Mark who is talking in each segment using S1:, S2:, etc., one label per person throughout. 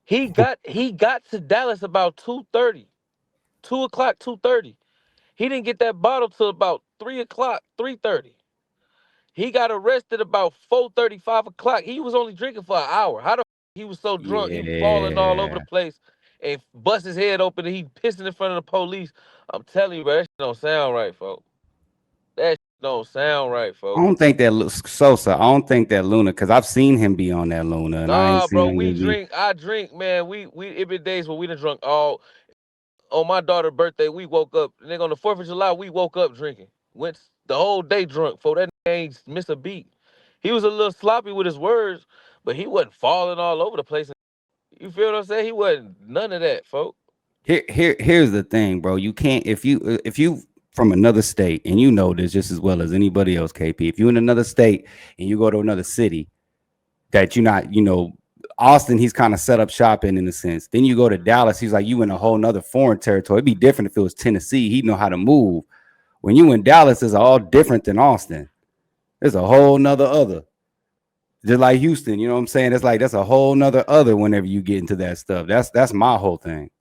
S1: He got to Dallas about 2:30, 2 o'clock, 2:30. He didn't get that bottle till about 3 o'clock, 3:30. He got arrested about 4:30, 5 o'clock. He was only drinking for an hour. How the he was so drunk, he was falling all over the
S2: Yeah.
S1: place and bust his head open and he pissing in front of the police. I'm telling you, bro, that shit don't sound right, folks. That shit don't sound right,
S2: I
S1: folks.
S2: don't think that Sosa. I don't think that Luna, because I've seen him be on that Luna, and I ain't
S1: Nah,
S2: seen
S1: bro,
S2: him
S1: we
S2: just be.
S1: drink. I drink, man. We it been days where we done drunk all. On my daughter's birthday, we woke up. Nigga, on the 4th of July, we woke up drinking. Went the whole day drunk. For that nigga ain't miss a beat. He was a little sloppy with his words, but he wasn't falling all over the place. You feel what I'm saying? He wasn't none of that, folks.
S2: Here's the thing, bro. You can't if you from another state, and you know this just as well as anybody else, KP. If you in another state and you go to another city that you're not, Austin, he's kind of set up shopping in a sense. Then you go to Dallas, he's like you in a whole nother foreign territory. It'd be different if it was Tennessee. He'd know how to move. When you in Dallas, it's all different than Austin. It's a whole nother other. Just like Houston, you know what I'm saying? It's like that's a whole nother other whenever you get into that stuff. That's my whole thing.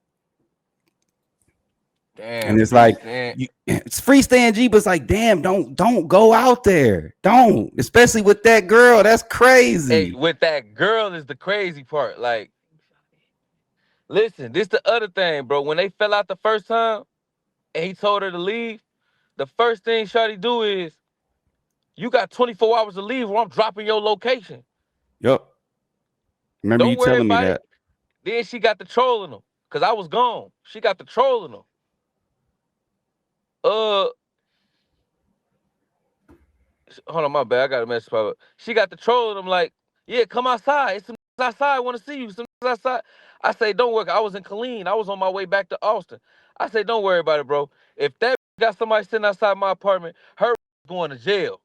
S2: And
S1: Damn,
S2: it's like
S1: freestand.
S2: it's freestanding G, but it's like, damn, don't go out there. Don't, especially with that girl. That's
S1: Hey,
S2: crazy.
S1: with that girl is the crazy part. Like, listen, this the other thing, bro. When they fell out the first time and he told her to leave, the first thing Shawty do is, you got 24 hours to leave or I'm dropping your location.
S2: Yup. Remember you
S1: Don't worry
S2: telling me
S1: about it.
S2: that.
S1: Then she got the trolling him. Cause I was gone. She got the trolling him. Uh Hold on, my bad. I got a message pop. She got the trolling him like, yeah, come outside. It's some outside. I want to see you. Some outside. I say, don't worry. I was in Killeen. I was on my way back to Austin. I say, don't worry about it, bro. If that got somebody sitting outside my apartment, her going to jail.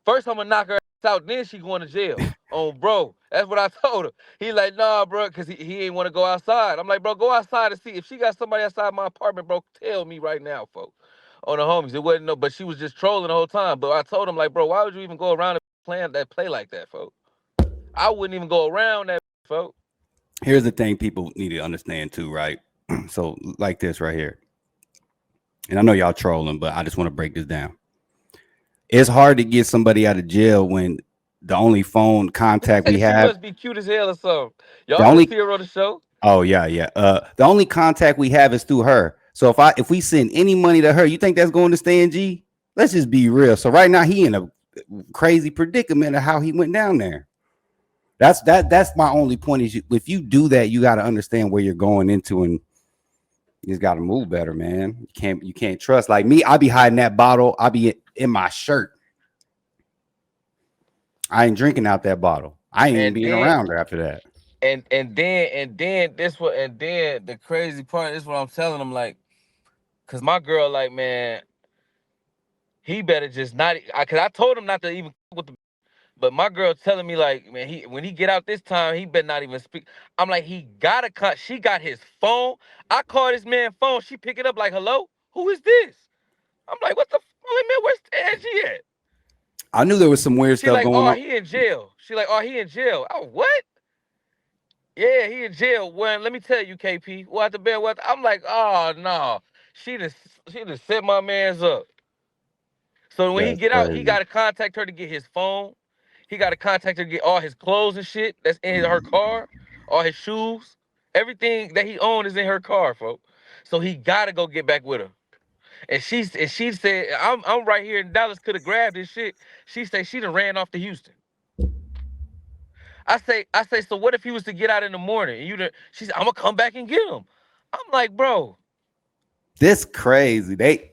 S1: First, I'm gonna knock her ass out. Then she going to jail. Oh, bro. That's what I told her. He like, nah, bro, cause he ain't want to go outside. I'm like, bro, go outside and see if she got somebody outside my apartment, bro. Tell me right now, folks. On the homies, it wasn't no, but she was just trolling the whole time. But I told him like, bro, why would you even go around and playing that play like that, folks? I wouldn't even go around that, folks.
S2: Here's the thing people need to understand too, right? So like this right here. And I know y'all trolling, but I just want to break this down. It's hard to get somebody out of jail when the only phone contact we
S1: She
S2: have,
S1: must be cute as hell or something.
S2: the
S1: Y'all didn't
S2: only
S1: see her on the show.
S2: oh yeah, yeah. The only contact we have is through her. So if we send any money to her, you think that's going to Stan G? Let's just be real. So right now he in a crazy predicament of how he went down there. That's my only point is if you do that, you got to understand where you're going into, and you just got to move better, man. You can't trust. Like me, I be hiding that bottle. I be in my shirt. I ain't drinking out that bottle. I ain't even
S1: And
S2: being
S1: then
S2: around her after that.
S1: and then the crazy part is what I'm telling him, like, cause my girl, like, man, he better just not. Cause I told him not to even with the. But my girl telling me like, man, he when he get out this time, he better not even speak. I'm like, he gotta cut. She got his phone. I call this man phone. She pick it up like, hello, who is this? I'm like, what the? I'm like, man, where's Angie at?
S2: I knew there was some weird
S1: She
S2: stuff
S1: like,
S2: going
S1: oh,
S2: on.
S1: he in jail. She like, oh, he in jail. Oh, what? Yeah, he in jail. Well, let me tell you, KP. What the bed? What? I'm like, oh no. She just she just set my man's up. So when he
S2: That's
S1: get out, he
S2: crazy.
S1: got to contact her to get his phone. He got to contact her to get all his clothes and shit that's in her car, all his shoes, everything that he owned is in her car, folks. So he got to go get back with her. And she said, I'm right here in Dallas. Could have grabbed this shit. She said she done ran off to Houston. I say, so what if he was to get out in the morning and you done, she said, I'm gonna come back and get him. I'm like, bro,
S2: This crazy. They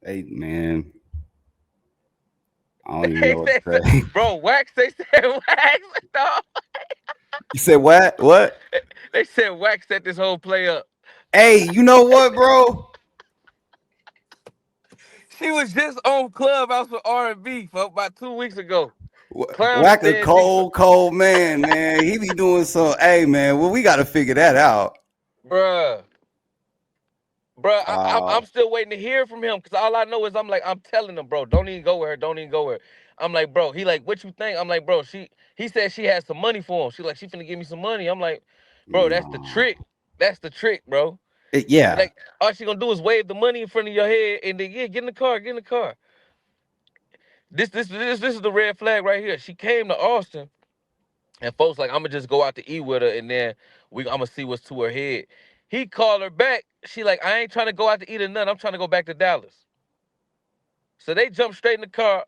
S2: man, I don't even
S1: they
S2: know what
S1: said,
S2: to say.
S1: bro, wax. They said wax. Dog.
S2: You said what? What?
S1: They said wax set this whole play up.
S2: Hey, you know what, bro?
S1: She was just on Clubhouse with R&B for about 2 weeks ago, clowning
S2: Whack a
S1: Stan G for,
S2: cold man, man. He be doing so. Hey, man. Well, we got to figure that out.
S1: bruh, bruh. I'm
S2: Uh,
S1: still waiting to hear from him because all I know is I'm telling him, bro, don't even go with her, don't even go with her. I'm like, bro. He like, what you think? I'm like, bro. He said she has some money for him. She finna give me some money. I'm like, bro, that's the
S2: No.
S1: trick. That's the trick, bro.
S2: Yeah.
S1: Like all she gonna do is wave the money in front of your head and then yeah, get in the car, get in the car. This is the red flag right here. She came to Austin and folks like I'm gonna just go out to eat with her and then I'm gonna see what's to her head. He called her back. She like, I ain't trying to go out to eat or nothing. I'm trying to go back to Dallas. So they jumped straight in the car.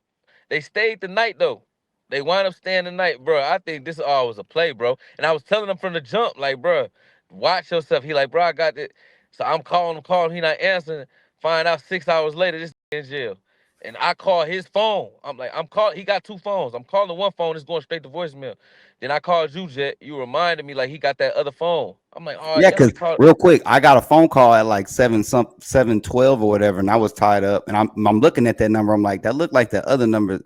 S1: They stayed the night though. They wound up staying the night, bro. I think this all was a play, bro. And I was telling them from the jump, like, bro, watch yourself. He like, bro, I got it. So I'm calling him. He not answering. Find out 6 hours later, this in jail. And I call his phone. I'm like, I'm calling. He got two phones. I'm calling one phone. It's going straight to voicemail. Then I called you, Jet. You reminded me like he got that other phone. I'm like, oh
S2: Yeah,
S1: yeah, let
S2: because
S1: me call.
S2: real quick, I got a phone call at like 7:12 or whatever, and I was tied up, and I'm looking at that number. I'm like, that looked like the other number,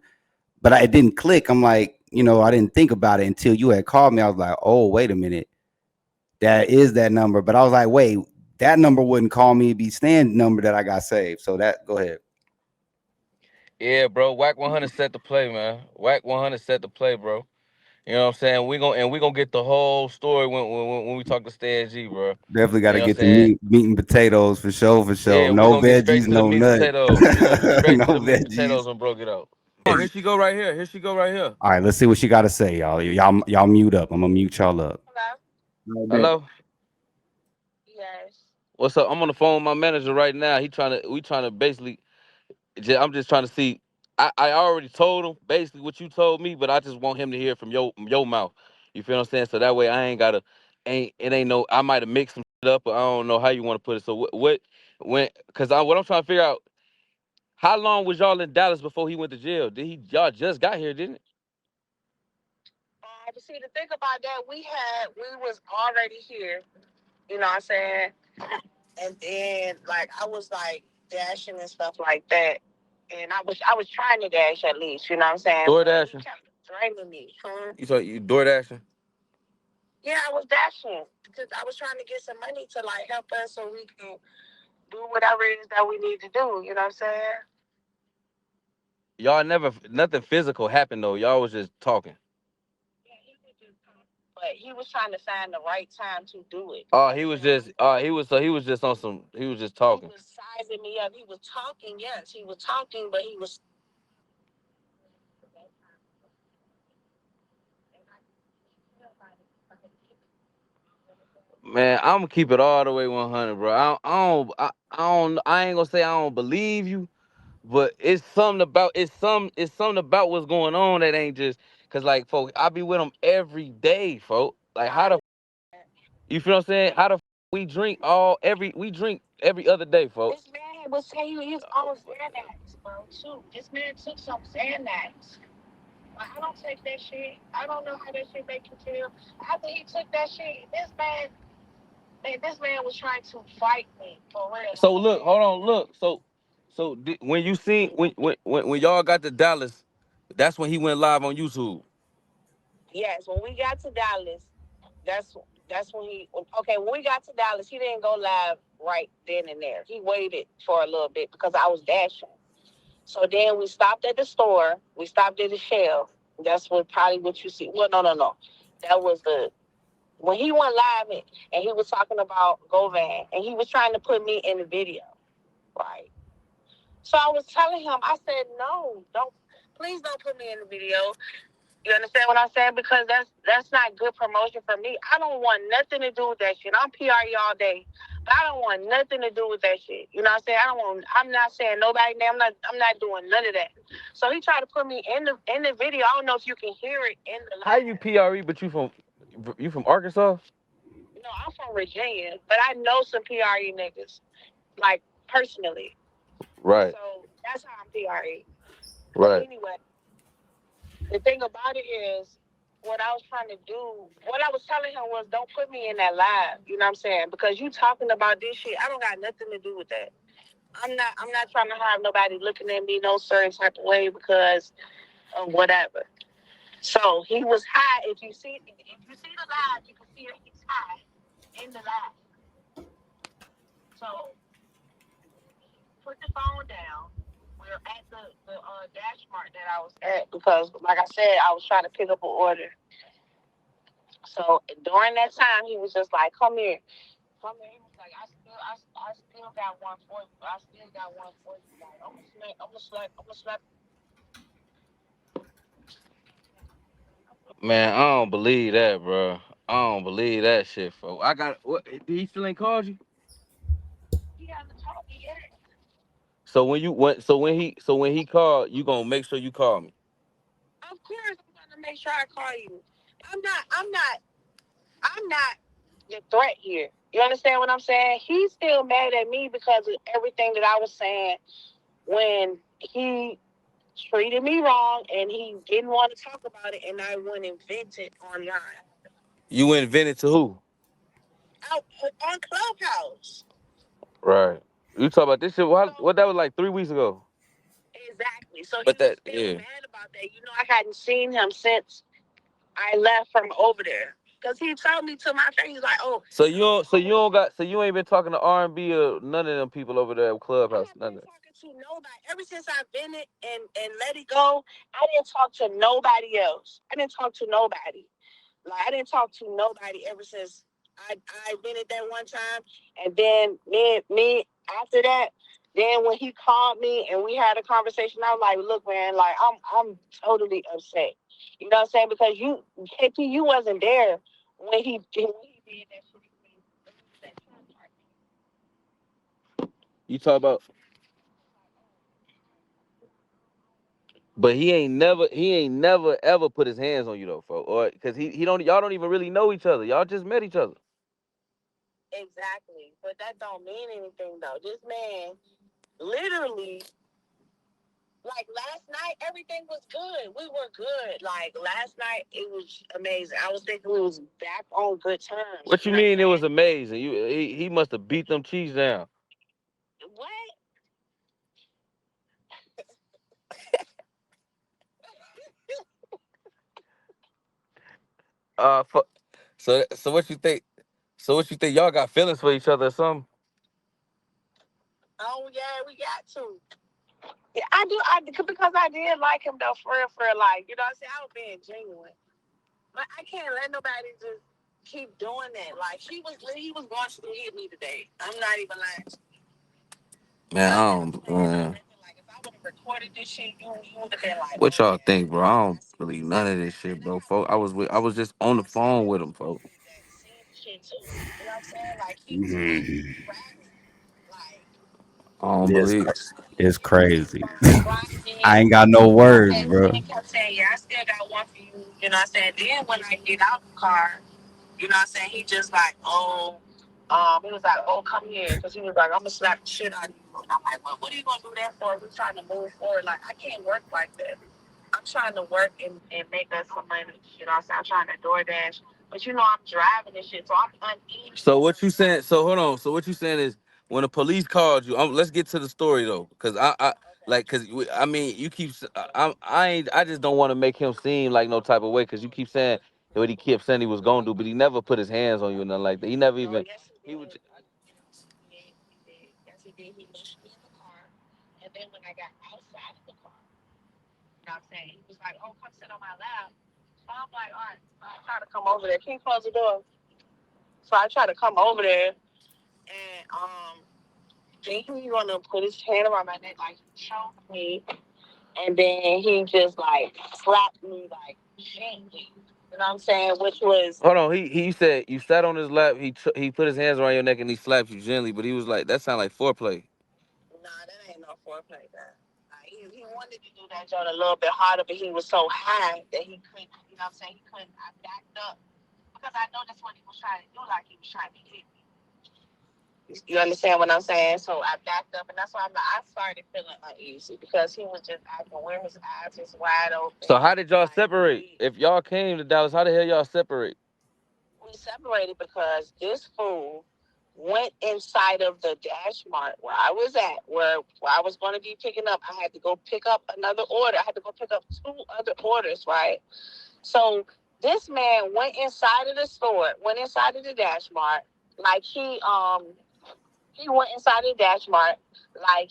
S2: but it didn't click. I'm like, I didn't think about it until you had called me. I was like, oh, wait a minute, that is that number. But I was like, wait, that number wouldn't call me. It'd be Stan's number that I got saved. So that go ahead.
S1: Yeah, bro. Whack 100 set the play, man. Whack 100 set the play, bro. You know what I'm saying? We gonna get the whole story when we talk to Stan G, bro.
S2: Definitely got
S1: You
S2: to
S1: know what I'm
S2: get the
S1: saying?
S2: meat and potatoes for sure, for sure.
S1: Yeah, we
S2: No
S1: gonna get straight
S2: veggies,
S1: to the
S2: no
S1: meat and
S2: nut.
S1: potatoes. We gonna get straight to
S2: No
S1: the meat and
S2: veggies.
S1: potatoes when bro get out. Oh, here she go right here. Here she go right here.
S2: All right, let's see what she got to say, y'all. Y'all mute up. I'm gonna mute y'all up. Right there.
S1: Hello. What's up? I'm on the phone with my manager right now. We trying to basically. I'm just trying to see. I already told him basically what you told me, but I just want him to hear it from your mouth. You feel what I'm saying? So that way I ain't gotta ain't it ain't no. I might have mixed some shit up, but I don't know how you want to put it. So what when? Cause what I'm trying to figure out. How long was y'all in Dallas before he went to jail? Y'all just got here, didn't it? Door dashing. You saw you door dashing. Y'all never nothing physical happened though. Y'all was just talking. Oh, he was just on some. He was just talking. Man, I'm gonna keep it all the way 100, bro. I ain't gonna say I don't believe you, but it's something about what's going on that ain't just cause like, folks, I be with him every day, folks. Like how the you feel what I'm saying? How the we drink every other day, folks. So look, hold on, look. When you seen when y'all got to Dallas, that's when he went live on YouTube. How you PRE, but you from Arkansas? Right, right.
S3: because, like I said, I was trying to pick up an order. So during that time, he was just like, "Come here, come here." He was like, I still got one for you. I still got one for you. Like, I'm gonna slap.
S1: Man, I don't believe that, bro. I don't believe that shit, folks. I got what? Did he still ain't called you?
S3: He hasn't told me yet.
S1: So when he called, you gonna make sure you call me.
S3: Of course, I'm gonna make sure I call you. I'm not. I'm not. I'm not the threat here. You understand what I'm saying? He's still mad at me because of everything that I was saying when he treated me wrong and he didn't want to talk about it, and I went and vented online.
S1: You invented to who?
S3: Out on Clubhouse.
S1: Right. You talk about this shit. What
S3: So
S1: that was like 3 weeks ago.
S3: exactly. So he
S1: But
S3: was
S1: that
S3: still
S1: yeah.
S3: mad about that. You know, I hadn't seen him since I left from over there. Because he told me to my face, he's like, "Oh,
S1: So you ain't been talking to R&B or none of them people over there at
S3: I
S1: Clubhouse,
S3: have
S1: none
S3: been
S1: of that.
S3: talking to nobody ever since I've been it and let it go. I didn't talk to nobody else. I didn't talk to nobody. Like I didn't talk to nobody ever since I been at that one time. And then me after that, then when he called me and we had a conversation, I was like, "Look, man, like I'm totally upset. You know what I'm saying? Because you KP, you wasn't there when he did that shit to me. That Trump party.
S1: You talk about but he ain't never ever put his hands on you though, folks. Or cause he don't y'all don't even really know each other. Y'all just met each other.
S3: Exactly. But that don't mean anything though. This man literally like last night everything was good. We were good. Like last night it was amazing. I was thinking we was back on good terms.
S1: What
S3: You
S1: you
S3: know what I'm
S1: mean it was
S3: saying?
S1: amazing? He must have beat them cheese down.
S3: What?
S1: Fu- so what you think? So what you think? Y'all got feelings for each other or something?
S3: Oh yeah, we got to. Yeah, I do. Because I did like him though, for real, like you know what I'm saying. I was being genuine, but I can't let nobody just keep doing that. Like he was going to hit me today. I'm not even lying.
S1: Man, I
S3: I'm not
S1: don't.
S3: playing nothing. Like if I would have recorded this shit, you would have been like,
S1: What
S3: "Oh
S1: y'all
S3: yeah,
S1: think, bro? I
S3: I
S1: don't
S3: see what
S1: believe
S3: you're
S1: none of
S3: saying."
S1: this shit,
S3: And I
S1: bro.
S3: got
S1: Folks, I was just on the
S3: I got
S1: phone with him,
S3: family
S1: folks.
S3: that seen the shit too. You know what I'm saying? Like he
S2: Mhm.
S3: was rapping, like
S1: I don't
S2: It's
S1: believe.
S2: it's
S3: he was on the
S2: crazy.
S3: phone
S2: I
S3: grinding.
S2: ain't got no
S3: I
S2: words,
S3: said,
S2: bro.
S3: he kept saying, "Yeah, I still got one for you." You know what I'm saying? Then when I get out the car, you know what I'm saying? He just like, "Oh." He was like, "Oh, come here," because he was like, "I'm gonna slap the shit out of you." And I'm like, "Well, what are you gonna do that for? We're trying to move forward. Like, I can't work like that. I'm trying to work and make us some money. You know what I'm saying? I'm trying to DoorDash. But you know, I'm driving and shit, so I'm uneasy.
S1: So what you saying? So hold on. So what you saying is when the police called you, let's get to the story though, because I
S3: Okay.
S1: like, I mean, you keep, I ain't, I just don't want to make him seem like no type of way, because you keep saying what he kept saying he was gonna do, but he never put his hands on you or nothing like that. He never
S3: No,
S1: even,
S3: yes, he
S1: he would.
S3: did. He did. Yes, he did. He pushed me in the car. And then when I got outside of the car, you know what I'm saying? He was like, "Oh, come sit on my lap." So I'm like, "All right." So I try to come over there. Can you close the door? So I try to come over there and then he gonna put his hand around my neck like he choked me, and then he just like slapped me like gently. You know what I'm saying? Which was
S1: Hold on, he said you sat on his lap. He put his hands around your neck and he slapped you gently, but he was like that sound like foreplay.
S3: nah, that ain't no foreplay. That he wanted to do that joint a little bit harder, but he was so high that he couldn't. You know what I'm saying? He couldn't. I backed up because I know that's what he was trying to do. Like he was trying to hit me. You understand what I'm saying? So I backed up, and that's why I started feeling uneasy because he was just acting weird. His eyes was wide open,
S1: So how did y'all
S3: like
S1: separate? If y'all came to Dallas, how the hell y'all separate?
S3: we separated because this fool went inside of the dash mart where I was at, where I was going to be picking up. I had to go pick up another order. I had to go pick up two other orders, right? So this man went inside of the store, went inside of the dash mart, like he went inside of the dash mart, like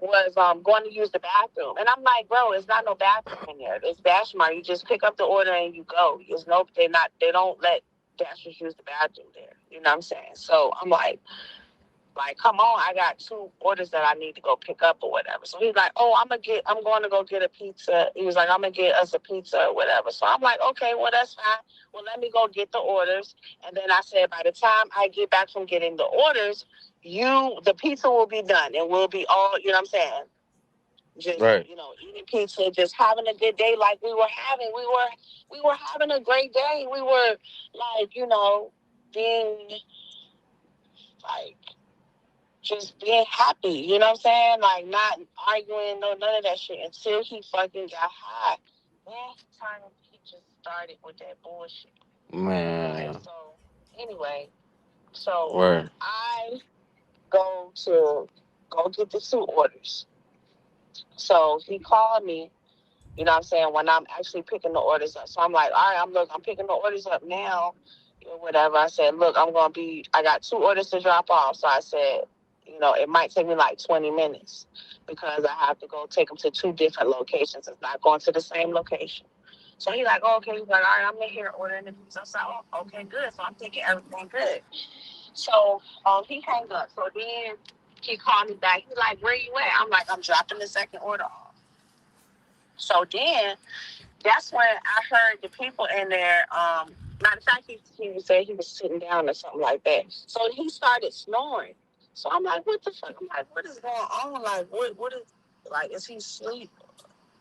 S3: was going to use the bathroom, and I'm like, bro, it's not no bathroom in there. It's Bashmart. You just pick up the order and you go. There's no, they don't let dashers use the bathroom there. You know what I'm saying? So I'm like, come on, I got two orders that I need to go pick up or whatever. So he's like, oh, I'm going to go get a pizza. He was like, I'm gonna get us a pizza or whatever. So I'm like, okay, well that's fine. Well, let me go get the orders. And then I said, by the time I get back from getting the orders, the pizza will be done and we'll be all, you know what I'm saying? Just,
S1: Right.
S3: eating pizza, just having a good day like we were having. We were having a great day. We were like, being like just being happy, you know what I'm saying? Like not arguing, no none of that shit until he fucking got high. Then he just started with that bullshit. Right.
S1: Man.
S3: So anyway, so
S1: Right.
S3: I go to go get the two orders. So he called me. You know what I'm saying? When I'm actually picking the orders up. So I'm like, all right, I'm picking the orders up now or whatever. I said, look, I got two orders to drop off. So I said, it might take me like 20 minutes because I have to go take them to two different locations. It's not going to the same location. So he's like, oh, okay. He's like, all right, I'm in here ordering the pizza. So, okay, good. So I'm thinking everything good. So he hung up. So then he called me back. He's like, where you at? I'm like, I'm dropping the second order off. So then that's when I heard the people in there. Matter of fact, he said he was sitting down or something like that. So he started snoring. So I'm like, what the fuck? I'm like, what is going on? Like, what is, like, is he asleep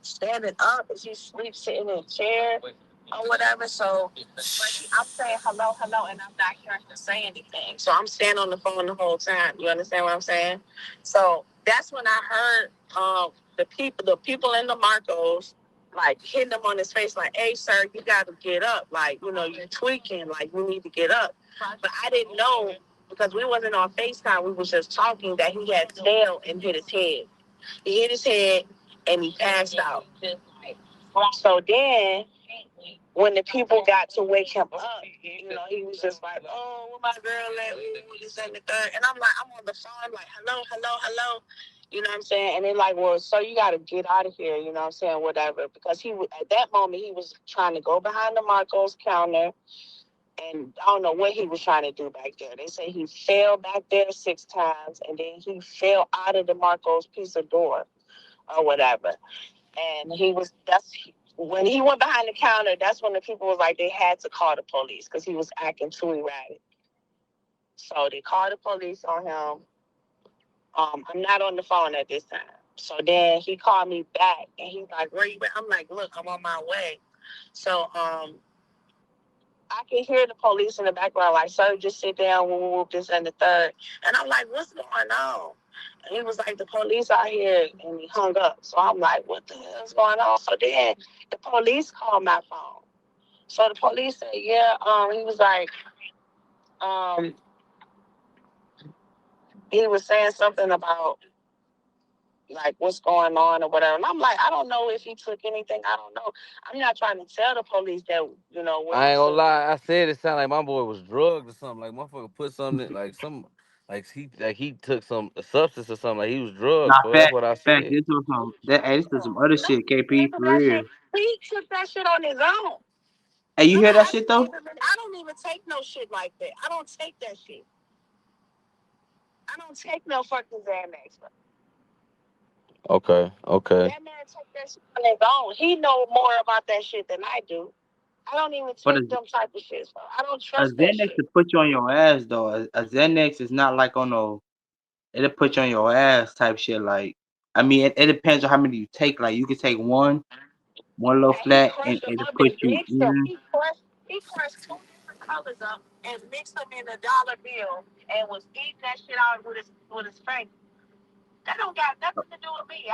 S3: standing up? Is he asleep sitting in a chair or whatever? So, I'm saying hello, hello, and I'm not hearing him say anything. So I'm standing on the phone the whole time. You understand what I'm saying? So that's when I heard the people in the Marcos like hitting him on his face, like, "Hey, sir, you got to get up. Like, you're tweaking. Like, you need to get up." But I didn't know because we wasn't on FaceTime. We was just talking that he had fell and hit his head. He hit his head and he passed out. So then when the people got to wake him up, he was just like, "Oh, where my girl at? This and the third." And I'm on the phone, like, "Hello, hello, hello." You know what I'm saying? And they're like, "Well, so you got to get out of here." You know what I'm saying? Whatever. Because at that moment, he was trying to go behind the Marcos counter. And I don't know what he was trying to do back there. They say he fell back there 6 times. And then he fell out of the Marcos pizza door or whatever. And when he went behind the counter, that's when the people was like, they had to call the police because he was acting too erratic. So they called the police on him. I'm not on the phone at this time. So then he called me back and he's like, where you at? I'm like, look, I'm on my way. So I can hear the police in the background, like, sir, just sit down, whoop, whoop, this and the third. And I'm like, what's going on? And he was like, the police out here, and he hung up. So I'm like, what the hell is going on? So then the police called my phone. So the police said, yeah, he was like, um, he was saying something about like what's going on or whatever. And I'm like, I don't know if he took anything. I don't know. I'm not trying to tell the police that, what
S1: I
S3: he
S1: ain't gonna
S3: took.
S1: lie. I said it sounded like my boy was drugged or something. Like motherfucker put something like he took some a substance or something. Like he was drugged.
S4: Nah,
S1: So that's
S4: fact,
S1: what I
S4: fact.
S1: said.
S4: This was some that. Hey, this was some other
S3: No,
S4: shit.
S3: he
S4: KP
S3: took
S4: for
S3: that
S4: real.
S3: shit. He took that shit on his own.
S4: Hey, you hear
S3: Remember,
S4: that
S3: I
S4: shit
S3: didn't give
S4: though?
S3: him. I don't even take no shit like that. I don't take that shit. I don't take no fucking Xanax.
S1: Okay. Okay.
S3: That man took that shit on his own. He know more about that shit than I do. I don't even
S4: But
S3: take them type of shit. So I don't
S4: a
S3: trust that
S4: Xanax
S3: shit.
S4: to put you on your ass though. A Xanax is not like on no. It'll put you on your ass type shit. Like, I mean, it depends on how many you take. Like, you can take one little
S3: And he
S4: flat, and
S3: crushed them
S4: it'll
S3: up
S4: put
S3: and
S4: you.
S3: mixed them. He crushed two different colors up and mixed them in a dollar bill and was eating that shit out with his finger. That don't got nothing to do with me.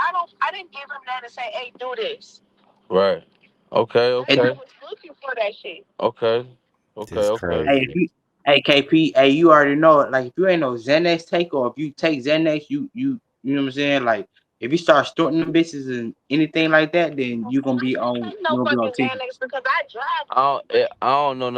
S3: I didn't give him that and say, hey, do this.
S1: Right. Okay.
S3: That
S4: It,
S3: man
S1: Okay.
S3: was looking for that shit.
S1: Okay. Okay.
S2: Just
S1: Okay.
S4: hey, if
S2: crazy.
S4: you, hey KP, hey, you already know it. Like, if you ain't no Xanax taker, or if you take Xanax, you know what I'm saying. Like, If you start starting them bitches and anything like that, then you gonna be
S3: I
S4: on
S3: take no
S4: you gonna be on
S3: fucking
S4: TV.
S3: Xanax because I drive.
S1: I don't know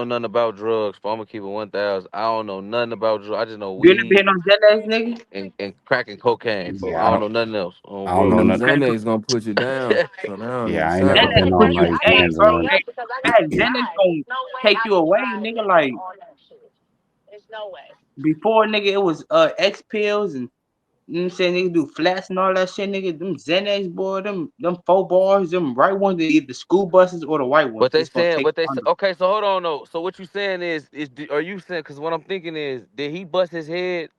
S1: nothing about drugs. But I'm gonna keep it 1,000. I don't know nothing about drugs. I just know
S4: You ain't
S1: weed
S4: been on Xanax, nigga?
S1: and crack and cocaine. For
S2: Yeah,
S1: I don't know nothing else. On
S2: I don't
S5: And
S1: bro.
S2: know
S5: them
S2: nothing.
S4: Crack
S5: Xanax gonna put you down. So now
S2: Yeah,
S5: nigga
S2: I ain't never
S5: shot.
S2: been
S4: Xanax
S2: on
S4: put you,
S2: like
S4: hey,
S2: Xans or
S4: bro,
S2: nothing.
S4: hey,
S3: Because I
S4: hey,
S3: gotta
S4: Xanax
S3: drive.
S4: gonna
S3: No way
S4: take
S3: I
S4: you
S3: can
S4: away,
S3: drive
S4: nigga.
S3: and take
S4: Like
S3: all that shit. There's no way.
S4: before, nigga, it was X pills and you know what I'm saying, nigga do flats and all that shit, nigga. Them Xanax, boy, them 4 bars, them right ones, they either the school buses or the white ones. It's gonna take
S1: But they
S4: you
S1: say
S4: under.
S1: okay. So hold on though. So what you saying are you saying? Because what I'm thinking is, did he bust his head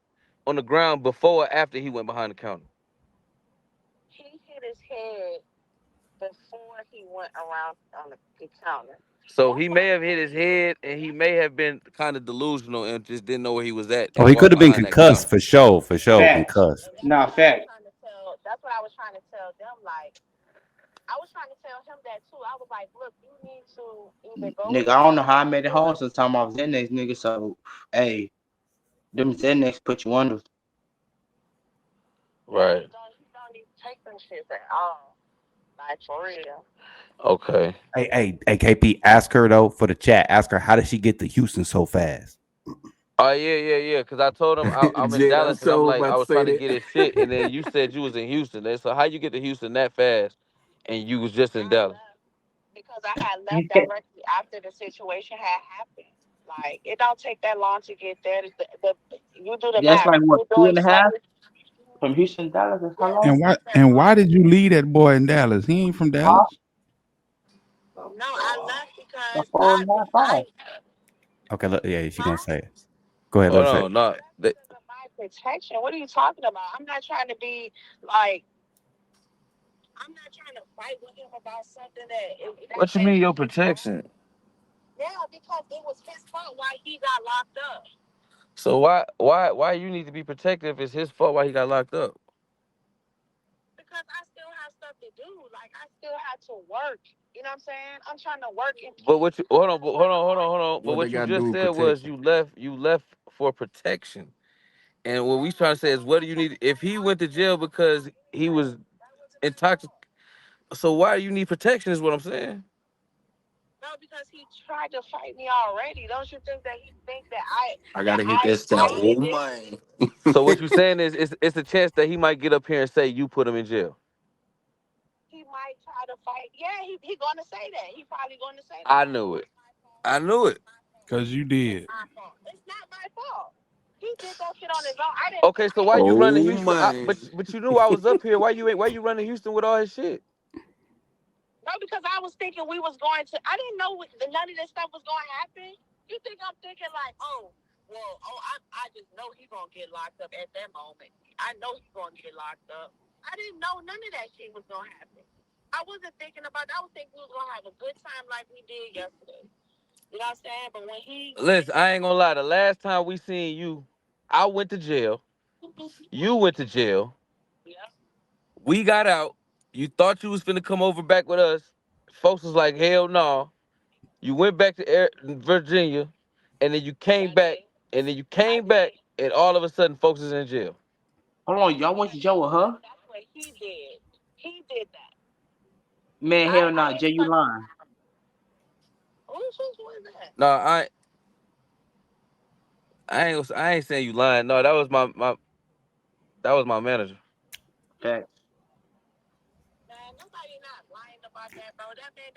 S1: on the ground before or after he went behind the counter?
S3: He hit his head before he went around on the counter.
S1: So
S3: That's
S1: he
S3: why
S1: may
S3: I
S1: have hit
S3: said
S1: his head, and he may have been kind of delusional and just didn't know where he was at
S2: Oh,
S1: and
S2: he could
S1: walked
S2: have been
S1: behind that counter.
S2: concussed for sure,
S4: Facts.
S2: concussed.
S3: and that's
S4: Nah,
S3: what I was
S4: fact.
S3: trying to tell. That's what I was trying to tell them. Like I was trying to tell him that too. I was like, look, you need to either go
S4: Nigga,
S3: to
S4: I don't know how I
S3: jail
S4: made it home
S3: or
S4: sometime I was Xanax, nigga. So, hey, them Xanax put you under.
S3: yeah,
S1: Right.
S3: he don't even take them shits at all. Like for real.
S1: Okay.
S2: Hey, KP, ask her though for the chat. Ask her how did she get to Houston so fast?
S1: Oh yeah. Cause I told him I'm in
S5: Jet, I
S1: Dallas, and I'm
S5: so
S1: like
S5: about
S1: I
S5: to
S1: was
S5: say
S1: trying to
S5: that.
S1: get his shit, and then you said you was in Houston. And so how you get to Houston that fast, and you was just in
S3: I
S1: Dallas?
S3: left because I had left directly after the situation had happened. Like it don't take that long to get there. You do the
S4: That's
S3: math.
S4: like what,
S3: You're
S4: two
S3: doing
S4: and a half
S3: 70.
S4: from Houston to Dallas? That's how
S3: Yeah,
S4: long?
S3: it's
S6: And
S3: not
S6: why
S3: that
S6: and why
S3: long.
S6: did you leave that boy in Dallas? He ain't from
S4: Huh?
S6: Dallas.
S3: No, I left
S4: That's
S3: because
S4: four and a half hours.
S2: Okay, look, yeah, she gonna
S3: huh?
S2: say it. Go ahead, let
S1: Hold
S2: her say it.
S1: on,
S3: I
S1: no.
S3: left because of my protection. What are you talking about? I'm not trying to be like I'm not trying to fight with him about something
S1: What you
S3: that
S1: mean your
S3: he wrong.
S1: protection?
S3: Yeah, because it was his fault why he got locked up.
S1: So why you need to be protected if it's his fault why he got locked up?
S3: Because I still have stuff to do. Like I still have to work. You know what I'm saying? I'm trying to work and
S1: But
S3: keep.
S1: what you
S3: I'm trying to work hard.
S1: hold on. But
S5: What they
S1: what you
S5: got to do
S1: just
S5: with
S1: said was
S5: protection?
S1: you left for protection. And what we trying to say is what do you need if he went to jail because he was
S3: That wasn't my
S1: intoxicated?
S3: fault.
S1: So why do you need protection is what I'm saying.
S3: No, because he tried to fight me already. Don't you think that he think that
S5: I gotta hit that
S3: I
S5: sound.
S3: did
S5: Oh
S3: this?
S5: man.
S1: So what you saying is it's a chance that he might get up here and say you put him in jail.
S3: He might try to fight. Yeah, he gonna say that. He probably gonna say that.
S1: I
S3: Oh,
S1: knew
S3: well,
S1: it.
S3: it's my fault.
S1: I knew it.
S3: It's my fault.
S6: Cause you
S3: It's
S6: did.
S3: my fault. It's not my fault. He did that shit on his own.
S1: Okay, so
S3: I
S1: why
S3: didn't
S1: you
S3: do
S1: running
S5: Oh
S3: shit.
S1: Houston?
S5: man.
S1: But you knew I was up here. Why you running Houston with all his shit?
S3: No, because I was thinking we was going to. I didn't know none of this stuff was going to happen. You think I'm thinking like, oh, well, I just know he gonna get locked up at that moment. I know he gonna get locked up. I didn't know none of that shit was gonna happen. I wasn't thinking about that. I was thinking we was gonna have a good time like we did yesterday. You know what I'm saying? But when he,
S1: Listen, I ain't gonna lie. The last time we seen you, I went to jail. You went to jail.
S3: yeah,
S1: We got out. You thought you was finna come over back with us. Folks was like, hell no. You went back to Virginia, and then you came
S3: I
S1: back,
S3: did.
S1: and then you
S3: I
S1: came back,
S3: did.
S1: and all of a sudden, folks is in jail.
S4: Hold on, y'all went to jail with her?
S3: That's what he did. He did that.
S4: Man, hell nah,
S3: I
S4: Jay,
S3: ain't
S4: you
S3: fucking.
S4: lying.
S3: Who is that?
S1: No, I ain't saying you lying. No, that was my manager.
S4: Facts.
S3: Man, nobody not lying about that, bro. That man,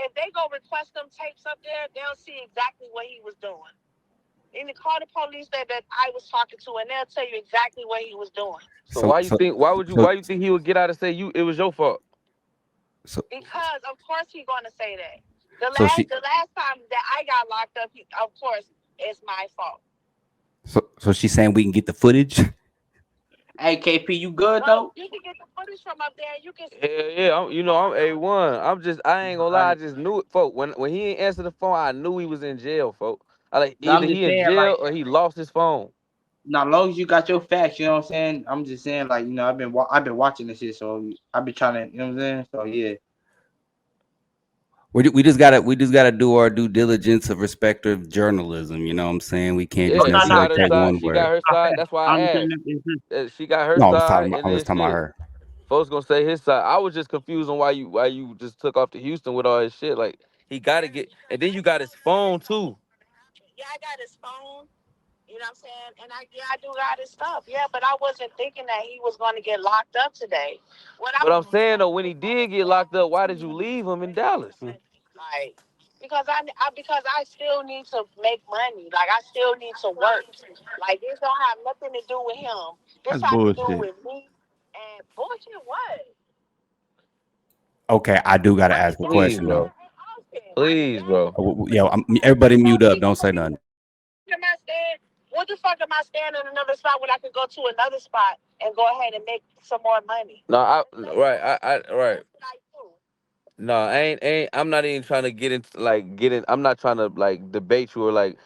S3: if they go request them tapes up there, they'll see exactly what he was doing. And call the police that I was talking to, and they'll tell you exactly what he was doing.
S1: So
S2: So so so
S1: why you think he would get out and say it was your fault?
S2: so
S3: Because of course he's gonna say that. The
S2: so
S3: last
S2: she
S3: the last time that I got locked up, of course it's my fault.
S2: so she's saying we can get the footage.
S4: Hey, KP, you good
S3: Bro,
S4: though?
S3: you can get the footage from up there. You can see
S1: Hell yeah, I'm A1. I ain't gonna lie, I
S4: Alright.
S1: just knew it, folk. When he ain't answer the phone, I knew he was in jail, folk. I like
S4: No, I'm
S1: either
S4: just
S1: he in
S4: saying, like,
S1: jail or he lost his phone.
S4: now long as you got your facts, you know what I'm saying. I'm just saying, like, I've been watching this shit, so I've been trying to, you know what I'm saying. So yeah,
S2: we just gotta do our due diligence of respective journalism. You know what I'm saying? We can't
S4: Oh
S2: just
S1: Yeah,
S4: no,
S1: she
S4: no,
S1: got her
S2: necessarily take
S4: yeah,
S1: side.
S2: one
S1: She
S2: word.
S1: got her
S4: I
S1: side.
S4: said,
S1: That's why
S4: I
S1: I
S4: understand
S1: asked.
S4: that.
S1: She got her
S2: No,
S1: side,
S2: I
S1: and
S2: was
S1: then
S2: talking about
S1: shit.
S2: her.
S1: Folks gonna say his side. I was just confused on why you just took off to Houston with all his shit. Like he got to get, and then you got his phone too.
S3: Yeah, I got his phone. You know what I'm saying? And I do got his stuff. Yeah, but I wasn't thinking that he was going to get locked up today. What I
S1: But
S3: was
S1: I'm saying though, when he did get locked up, why did you leave him in Dallas?
S3: like, because because I still need to make money. Like I still need to work. Like this don't have nothing to do with him. This
S6: That's
S3: has to do
S6: bullshit.
S3: with me. And bullshit, what?
S2: Okay, I do gotta
S3: What
S2: ask
S3: is
S2: a
S3: that
S1: Please,
S2: question
S3: doing
S2: though.
S1: bro.
S3: in Austin? I
S1: Please,
S3: stay.
S1: bro.
S2: Yo, everybody mute up. Don't say nothing.
S3: Am I staying? What the fuck am I staying in another spot when I could go to another spot and go ahead and make some more money?
S1: No, I
S3: That's
S1: right, I right.
S3: what I do.
S1: No, I ain't. I'm not even trying to get into like get in. I'm not trying to like debate you or like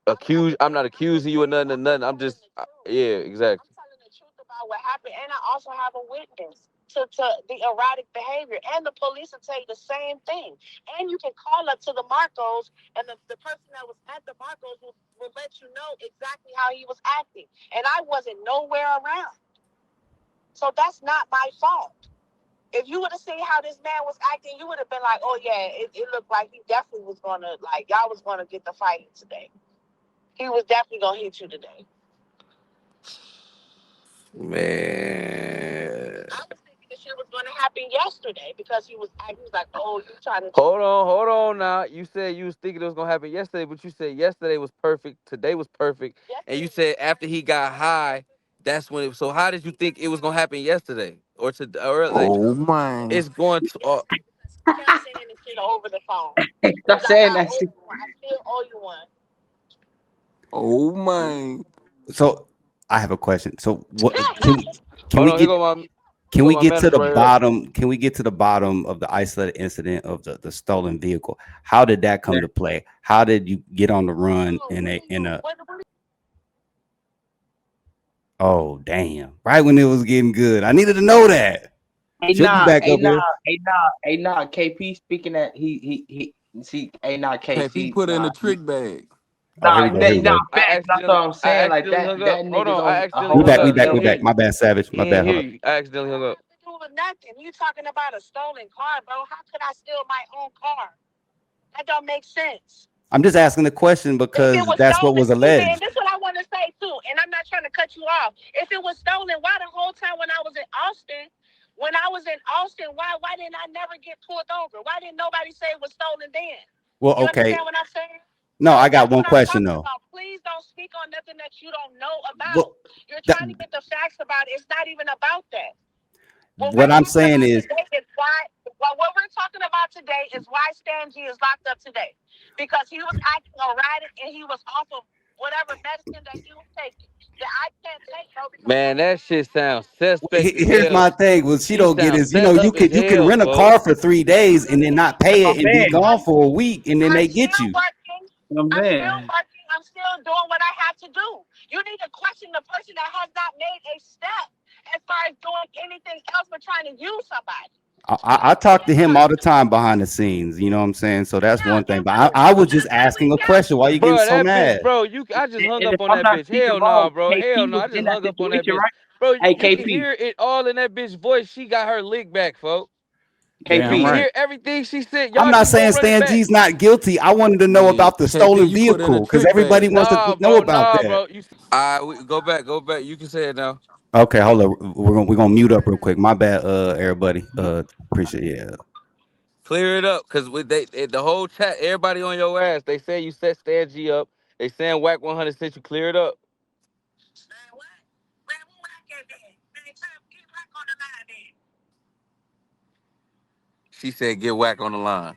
S1: accuse. I'm not accusing you of nothing or nothing. I'm
S3: Telling
S1: just
S3: the truth.
S1: yeah, exactly.
S3: I'm telling the truth about what happened, and I also have a witness to the erratic behavior, and the police will tell you the same thing. And you can call up to the Marcos, and the person that was at the Marcos will let you know exactly how he was acting, and I wasn't nowhere around, so that's not my fault. If you would have seen how this man was acting, you would have been like, "Oh yeah, it looked like he definitely was gonna like y'all was gonna get the fight today. He was definitely gonna hit you today."
S1: Man.
S3: I was thinking this shit was going to happen yesterday because he was like, "Oh, you trying to take
S1: Hold on now. You said you was thinking it was gonna happen yesterday, but you said yesterday was perfect, today was perfect, and you
S3: yesterday?"
S1: said after he got high, that's when it. So how did you think it was gonna happen yesterday or like
S5: Oh man.
S1: it's going to?
S3: Yesterday because he kept saying this shit over the phone. He
S4: stop
S3: was like,
S4: saying
S3: "I
S4: that
S3: owe
S4: shit.
S3: you one. I still owe you one."
S5: Oh man.
S2: So I have a question. So what can
S1: Hold
S2: we
S1: on, here
S2: get
S1: go my here
S2: can
S1: go
S2: we
S1: my
S2: get to
S1: manager
S2: the
S1: right here.
S2: bottom? Can we get to the bottom of the isolated incident of the stolen vehicle? How did that come to play? How did you get on the run
S3: Oh,
S2: in
S3: what
S2: a
S3: do
S2: in
S3: you?
S2: a
S3: What
S2: oh damn. Right when it was getting good. I needed to know that.
S4: Hey
S2: She'll be
S4: nah,
S2: back
S4: hey
S2: up
S4: nah,
S2: here.
S4: hey nah, hey nah. KP speaking that he see. Hey nah,
S5: KP
S4: KC
S5: put in
S4: nah.
S5: a trick bag.
S2: Oh, here we go. Here we
S4: Nah.
S2: go.
S4: Facts. That's what I'm
S1: I
S4: saying. Like
S1: accidentally
S4: that
S1: hung up.
S4: that
S1: Hold on,
S4: nigga's
S1: I
S4: on a
S1: accidentally
S2: We
S4: whole
S1: hung
S2: back, we
S1: up.
S4: nother
S1: He
S2: back,
S1: ain't
S2: we
S1: hear
S4: level.
S2: back.
S1: you.
S2: My bad, Savage.
S1: He
S2: My
S1: ain't
S2: bad. Hold
S1: hear
S2: up.
S1: you. I accidentally hung up.
S3: to do with nothing? You talking about a stolen car, bro? How could I steal my own car? That don't make sense.
S2: I'm just asking the question
S3: If it
S2: because
S3: was
S2: that's what
S3: stolen,
S2: was
S3: and
S2: alleged.
S3: this is what I want to say too, and I'm not trying to cut you off. If it was stolen, why the whole time when I was in Austin, why didn't I never get pulled over? Why didn't nobody say it was stolen then?
S2: Well,
S3: You
S2: okay.
S3: understand what I'm saying?
S2: No, I got
S3: That's
S2: one
S3: what I'm
S2: question
S3: talking
S2: though.
S3: about. Please don't speak on nothing that you don't know about.
S2: Well,
S3: You're
S2: that,
S3: trying to get the facts about it. It's not even about that. What we're
S2: what I'm
S3: talking
S2: saying
S3: about
S2: is
S3: today is what we're talking about today is why Stan G is locked up today. Because he was acting erratic and he was off of whatever medicine that he was taking. That I can't take, bro, because
S1: Man, that shit sounds suspect as
S2: here's my
S1: hell.
S2: thing. What she
S1: He
S2: don't get
S1: sounds
S2: is,
S1: set up as
S2: you can
S1: hell,
S2: rent a
S1: folks.
S2: car for 3 days and then not pay
S4: My
S2: it and be
S4: man.
S2: gone for a week and then
S3: I'm
S2: they get
S3: still
S2: you.
S3: working.
S4: My
S3: I'm still
S4: man.
S3: working. I'm still doing what I have to do. You need to question the person that has not made a step as far as doing anything else but trying to use somebody.
S2: I talk to him all the time behind the scenes. You know what I'm saying? So that's
S3: Yeah,
S2: one thing.
S3: and
S2: But
S3: why would
S2: I
S3: you
S2: was
S3: not
S2: just asking a
S3: reach out
S2: question.
S3: to
S2: Why you
S3: him?
S2: getting
S1: Bro,
S2: so
S1: that bitch,
S2: mad?
S1: bro, I just hung
S4: And
S1: up
S4: if
S1: on
S4: I'm
S1: that
S4: not
S1: bitch.
S4: speaking
S1: Hell
S4: wrong,
S1: nah, bro. Hell
S4: KP
S1: no.
S4: was
S1: I just
S4: in that
S1: hung up on that
S4: situation,
S1: bitch.
S4: right?
S1: Bro,
S4: Hey
S1: you can
S4: KP,
S1: hear it all in that bitch voice. She got her lick back, folks. You
S6: Damn
S1: can
S4: KP.
S6: right.
S1: hear everything she said.
S2: I'm
S1: Y'all
S2: not
S1: can go
S2: saying
S1: run it
S2: Stan
S1: back.
S2: G's not guilty. I wanted to know
S5: Yeah.
S2: about the
S5: KP,
S2: stolen
S5: you put in a
S2: vehicle because
S5: trick
S2: everybody
S5: bag.
S2: wants to
S1: Nah,
S2: know
S1: bro.
S2: about
S1: Nah,
S2: that.
S1: bro. Go back. Go back. You can say it now.
S2: Okay, hold on. We're gonna mute up real quick. My bad, everybody. Appreciate it. Yeah.
S1: Clear it up, cause the whole chat, everybody on your ass. They say you set Stan G up. They saying whack 100 since you clear it up.
S3: Man, what? Man, who I get there? Man, keep back on the line then.
S1: She said get whack on the line.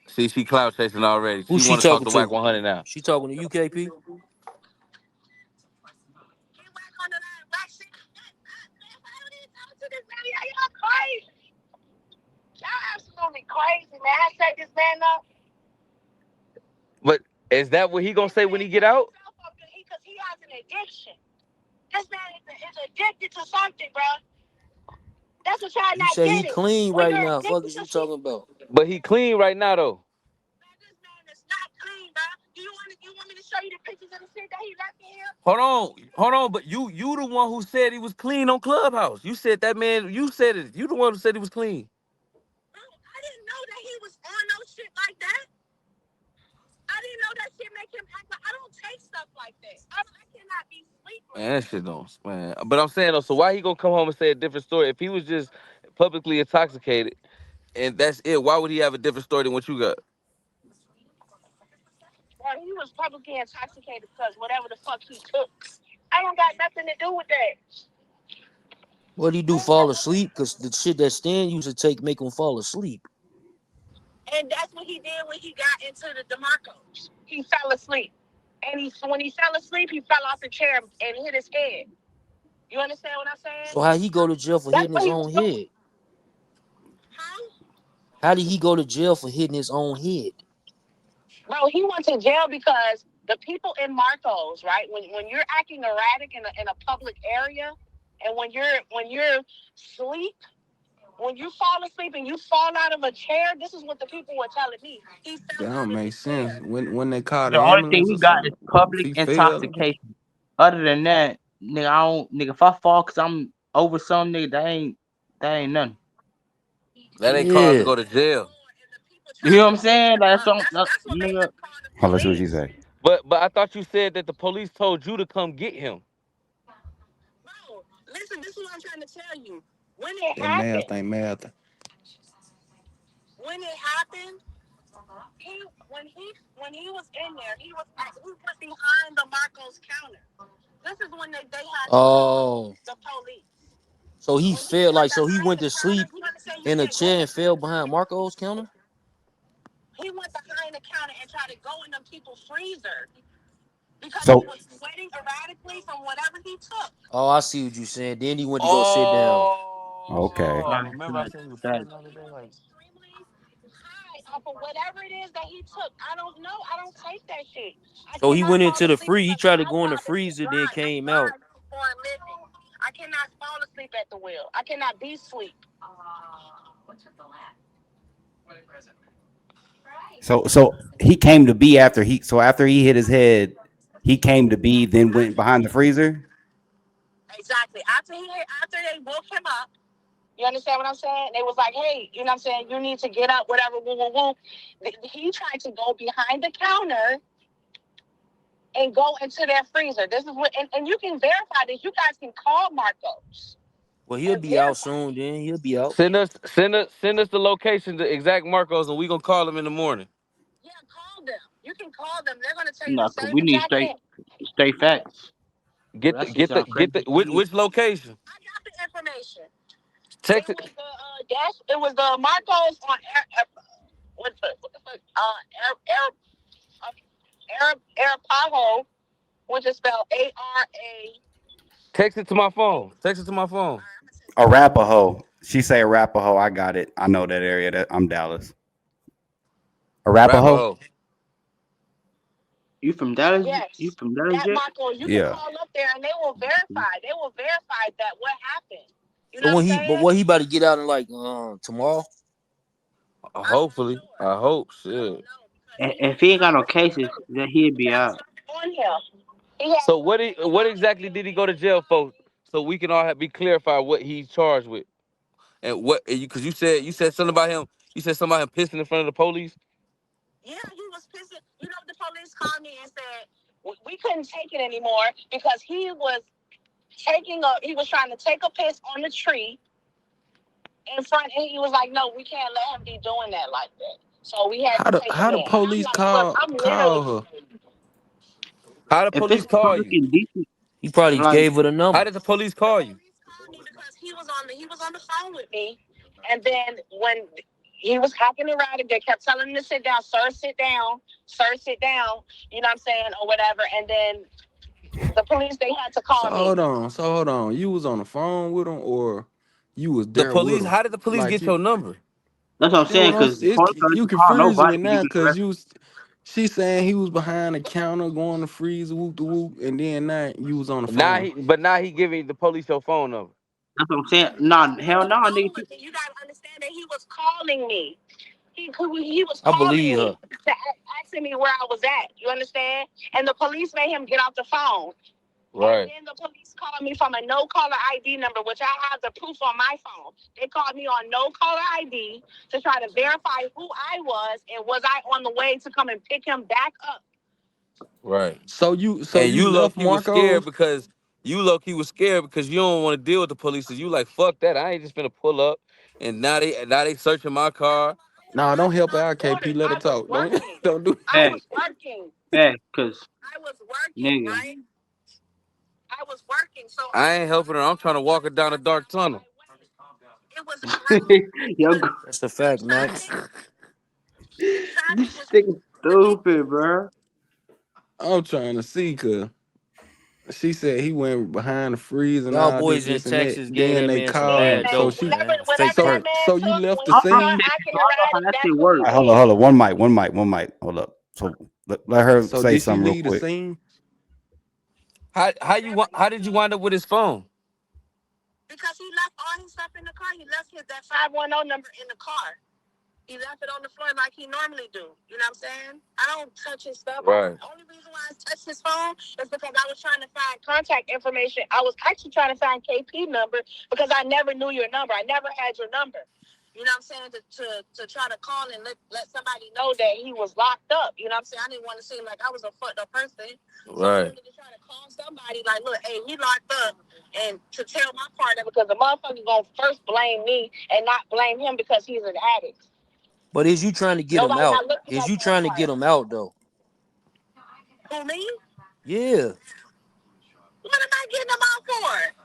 S1: See, she cloud chasing already.
S7: Who
S1: She
S7: she
S1: want to talk
S7: talking
S1: to whack
S7: to?
S1: 100 now.
S7: She talking to UKP?
S3: Keep back on the line. Why shit? Man, why would you talk to this man? Y'all crazy. Y'all absolutely crazy, man. I set this man up.
S1: But is that what he gonna
S3: This
S1: say when
S3: man
S1: he get
S3: set
S1: out?
S3: himself up because he has an addiction. This man is addicted to something, bro. That's what y'all
S7: You
S3: not
S7: say he
S3: getting.
S7: clean
S3: When
S7: right
S3: you're
S7: now. Fuck
S3: addicted
S7: is
S3: to
S7: you
S3: shit,
S7: talking about?
S1: But he clean right now though.
S3: Man, this man is not clean, bro. You want me to show you the pictures of the shit that he left in here?
S1: Hold on. But you the one who said he was clean on Clubhouse. You said that man. You said it. You the one who said he was clean.
S3: Bro, I didn't know that he was on no shit like that. I didn't know that shit make him act like I don't take stuff like that. I cannot be
S1: Man,
S3: sleepless.
S1: that shit don't, man. But I'm saying though, so why he gonna come home and say a different story? If he was just publicly intoxicated and that's it, why would he have a different story than what you got?
S3: Bro, he was publicly intoxicated because whatever the fuck he took. I don't got nothing to do with that.
S7: What he do? Fall asleep? Cause the shit that Stan used to take make him fall asleep.
S3: And that's what he did when he got into the DeMarcos. He fell asleep. And when he fell asleep, he fell off the chair and hit his head. You understand what I'm saying?
S7: So how he go to jail for
S3: That's
S7: hitting
S3: what
S7: his
S3: he was
S7: own
S3: doing.
S7: head?
S3: Huh?
S7: How did he go to jail for hitting his own head?
S3: Bro, he went to jail because the people in Marcos, right? When you're acting erratic in a public area, and when you're asleep, when you fall asleep and you fall out of a chair, this is what the people were telling me. He
S5: That
S3: fell
S5: don't
S3: out of
S5: make
S3: the
S5: sense.
S3: chair.
S5: When they call the
S4: The only thing
S5: ambulance
S4: he
S5: or
S4: got is
S5: something, if
S4: public
S5: he fell,
S4: intoxication. Other than that, nigga, I don't nigga. If I fall cause I'm over some nigga, that ain't nothing.
S1: That ain't cause to
S7: Yeah.
S1: go to jail.
S3: And the people
S4: You hear
S3: tried
S4: what
S3: to
S4: I'm
S3: get
S4: saying?
S3: him
S4: That's
S3: up.
S4: some
S3: That's what made
S4: nigga.
S3: him call the
S2: Hold on, let's see what she
S3: police.
S2: say.
S1: But I thought you said that the police told you to come get him.
S3: Bro, listen, this is what I'm trying to tell you. When it
S5: that math
S3: happened,
S5: ain't math.
S3: when it happened, he when he was in there, he was behind the Marcos counter. This is when they had to call
S7: Oh.
S3: the police.
S7: So he
S3: When he
S7: fell
S3: went
S7: like so he
S3: behind
S7: went
S3: the
S7: to
S3: counter,
S7: sleep
S3: you understand you
S7: in a
S3: can't go
S7: chair and fell
S3: behind
S7: behind
S3: the
S7: Marco's counter.
S3: he went behind the counter and tried to go in them people's freezer because he
S2: So
S3: was sweating erratically from whatever he took.
S7: Oh, I see what you saying. Then he went to go sit down.
S2: okay.
S1: Oh, remember I said he was
S3: He
S1: sweating the
S3: was
S1: other day? Like,
S3: extremely high off of whatever it is that he took. I don't know. I don't take that shit. I
S7: So he
S3: cannot
S7: went
S3: fall
S7: into the
S3: asleep
S7: free. He
S3: because
S7: tried to
S3: I
S7: go in the
S3: drive.
S7: freezer, then
S3: I
S7: came out.
S3: drive for a living. I cannot fall asleep at the wheel. I cannot be asleep.
S2: So he came to be after after he hit his head, he came to be, then went behind the freezer.
S3: Exactly. After they woke him up, you understand what I'm saying? They was like, hey, you know what I'm saying? You need to get up, whatever, woo, woo, woo. He tried to go behind the counter and go into their freezer. This is what, and you can verify this. You guys can call Marcos
S7: Well, he'll
S3: and
S7: be out
S3: verify
S7: soon.
S3: this.
S7: Then he'll be out.
S1: send us the location, the exact Marcos, and we gonna call him in the morning.
S3: Yeah, call them. You can call them. They're gonna tell you the
S4: No, cause
S3: same
S4: we need
S3: exact
S4: straight
S3: thing.
S4: straight facts. Cause
S1: Get
S4: that
S1: the
S4: shit
S1: get the
S4: sound crazy
S1: get the
S4: to me.
S1: which location?
S3: I got the information. It
S1: Text it.
S3: was the dash. It was the Marcos on what the fuck? Arapaho, which is spelled ARA.
S1: Text it to my phone. Text it to my phone.
S2: Arapaho. She say Arapaho. I got it. I know that area. That I'm Dallas. Arapaho.
S1: Rapaho.
S4: You from Dallas? You
S3: Yes,
S4: from Dallas
S3: that
S4: yet?
S3: Marco, you can
S2: Yeah.
S3: call up there and they will verify. They will verify that what happened. You know
S7: So
S3: what I'm
S7: when but
S3: saying?
S7: what he about to get out in like tomorrow?
S3: I'm not
S1: Hopefully.
S3: sure.
S1: I hope.
S3: I don't
S1: Shit.
S3: know because
S4: If he ain't got no cases, then he'll
S3: he
S4: be
S3: has
S4: out.
S3: something on him. He has
S1: So
S3: something
S1: what
S3: on him.
S1: exactly did he go to jail for? So we can all be clarified what he's charged with. And what and you because you said something about him. You said something about him pissing in front of the police.
S3: Yeah, he was pissing. You know, the police called me and said we couldn't take it anymore because he was trying to take a piss on the tree in front, and he was like, "No, we can't let him be doing that like that." So we had
S5: How
S3: to
S5: the
S3: take him
S5: how the
S3: in. And I'm
S5: police
S3: like, "Look,
S5: call
S3: I'm literally."
S5: call her?
S1: How the
S4: If
S1: police
S4: it's
S1: call
S4: public
S1: you?
S4: and decent,
S7: He probably
S4: like
S7: gave her the
S1: How
S7: number.
S1: did the police
S3: The
S1: call you?
S3: police called me because he was on the phone with me, and then when he was acting erratic, they kept telling him to sit down. Sir, sit down. Sir, sit down. You know what I'm saying, or whatever. And then the police they had to
S5: So
S3: call me.
S5: hold on. So hold on. You was on the phone with him, or you was
S1: The
S5: there with
S1: police.
S5: him?
S1: How did the police
S5: Like
S1: get your
S5: you.
S1: number?
S4: that's what I'm
S5: That
S4: saying.
S5: what I'm.
S4: Cause the police don't
S5: You
S4: even call
S5: confusing me
S4: nobody till you
S5: now,
S4: get
S5: cause
S4: arrested.
S5: you. She saying he was behind the counter going to freeze whoop the whoop, and then now you was on the phone.
S1: Now he giving the police your phone number.
S4: That's what I'm saying.
S3: He
S4: Nah,
S3: was
S4: hell
S3: on
S4: no,
S3: the phone
S4: nigga.
S3: with me. You gotta understand that he was calling me. he was
S7: I
S3: calling
S7: believe
S3: me
S7: her.
S3: to asking me where I was at. You understand? And the police made him get off the phone. And
S1: Right.
S3: then the police called me from a no caller ID number, which I have the proof on my phone. They called me on no caller ID to try to verify who I was and was I on the way to come and pick him back up.
S1: Right.
S5: So
S1: And
S5: you
S1: you low
S5: left
S1: key was scared
S5: Marcos?
S1: because you don't want to deal with the police. So you like fuck that. I ain't just finna pull up. And now they searching my car.
S5: Nah,
S3: I
S5: don't
S3: was
S5: help
S3: on
S5: out KP.
S3: orders.
S5: Let her
S3: I was
S5: talk. Don't
S3: working.
S5: don't do.
S3: I
S4: Back,
S3: was working.
S4: back, cause
S3: I was working,
S4: nigga,
S3: right? I was working. So
S1: I ain't helping her. I'm trying to walk her down a dark tunnel.
S3: it was harassment.
S4: yo,
S7: That's the
S3: The
S7: fact, Max.
S3: traffic, the
S4: this
S3: traffic was
S4: nigga stupid,
S3: ridiculous.
S4: bro.
S5: I'm trying to see, cause she said he went behind the freeze and
S7: Y'all
S5: all this,
S7: boys in
S5: this and that.
S7: Texas gave
S5: Then
S7: that
S5: they
S7: man some
S3: Yeah,
S5: called.
S7: bad
S3: man.
S5: So
S7: dope,
S5: she,
S3: Whatever,
S7: man. Fake
S3: whatever that
S5: so
S7: perks.
S3: man
S5: so you
S3: took
S5: left
S3: when
S5: the
S3: he
S4: I'm from
S5: scene.
S3: started
S4: Texas,
S3: acting
S4: so I know how
S3: erratic,
S4: that
S3: that's
S4: shit
S3: when he
S4: work.
S2: All right,
S3: did
S2: hold
S3: it.
S2: on, one mic. Hold up. So let her
S5: So
S2: say
S5: did she
S2: something real
S5: leave the
S2: quick.
S5: scene?
S1: How did you wind up with his phone?
S3: Because he left all his stuff in the car. He left that 510 number in the car. He left it on the floor like he normally do. You know what I'm saying? I don't touch his stuff.
S1: Right.
S3: The only reason why I touched his phone is because I was trying to find contact information. I was actually trying to find KP number because I never knew your number. I never had your number. You know what I'm saying? To try to call and let somebody know that he was locked up. You know what I'm saying? I didn't want to seem like I was a fucked up person. So I
S1: Right.
S3: wanted to try to call somebody like, look, hey, he locked up, and to tell my partner because the motherfucker gonna first blame me and not blame him because he's an addict.
S7: But is you trying to get him
S3: Nobody
S7: out?
S3: not looking
S7: Is
S3: at
S7: you
S3: that
S7: trying to get
S3: part.
S7: him out though?
S3: Who, me?
S7: Yeah.
S3: What am I getting them out for?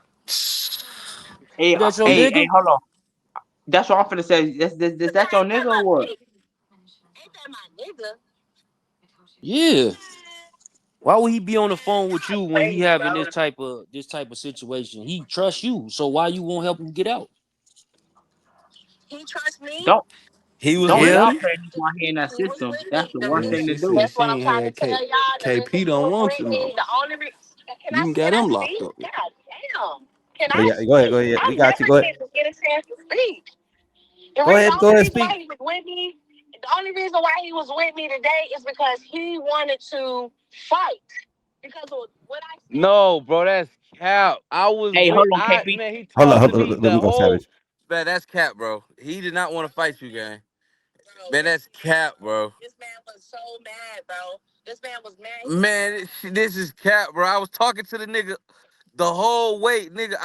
S4: Hey,
S7: That's your
S4: hey,
S7: nigga?
S4: hold on. That's what I'm finna say. That's your
S3: Ain't that
S4: nigga or
S3: my
S4: what?
S3: nigga? Ain't that my nigga?
S7: Yeah.
S3: Man,
S7: Why would he be on the phone with you
S3: y'all
S7: when he
S3: crazy,
S7: having
S3: bro.
S7: this type of situation? He trusts you, so why you won't help him get out?
S3: He trusts me.
S4: Don't
S1: He was
S4: don't
S1: with
S7: Yeah.
S4: allow
S1: me.
S4: Pregnant while he in that
S3: He was
S4: system.
S3: with
S4: That's
S3: me.
S4: the
S3: The
S4: worst
S5: Yeah,
S4: thing
S3: reason,
S4: to
S5: she
S4: do.
S5: said
S3: that's
S5: she
S3: what I'm
S5: ain't
S3: trying to
S5: had
S3: tell
S5: K.
S3: y'all. The reason
S5: KP
S3: he
S5: don't
S3: was
S5: want
S3: with
S5: you no
S3: me,
S5: more.
S3: the only reason. Can
S5: You
S3: I
S5: can
S3: can
S5: get
S3: I
S5: him locked
S3: speak?
S5: up.
S3: God damn. Can
S2: Oh
S3: I
S2: yeah, go ahead, go
S3: speak?
S2: ahead.
S3: I
S2: We got you.
S3: never
S2: Go ahead,
S3: get a chance to speak. The
S2: go
S3: only
S2: ahead,
S3: reason why
S2: speak.
S3: he was with me, the only reason why he was with me today is because he wanted to fight. Because of what I said.
S1: No, bro, that's cap. I was
S4: Hey,
S1: with
S4: hold on,
S1: I
S4: KP.
S1: man, he talked to
S2: Hold
S1: me
S2: on. Let
S1: the
S2: me go,
S1: whole
S2: Savage.
S1: man, that's cap, bro. He did not want to fight you, gang.
S3: Bro,
S1: Man, that's cap, bro.
S3: this man was so mad, bro. This man was mad.
S1: Man, this is cap, bro. I was talking to the nigga the whole way, nigga.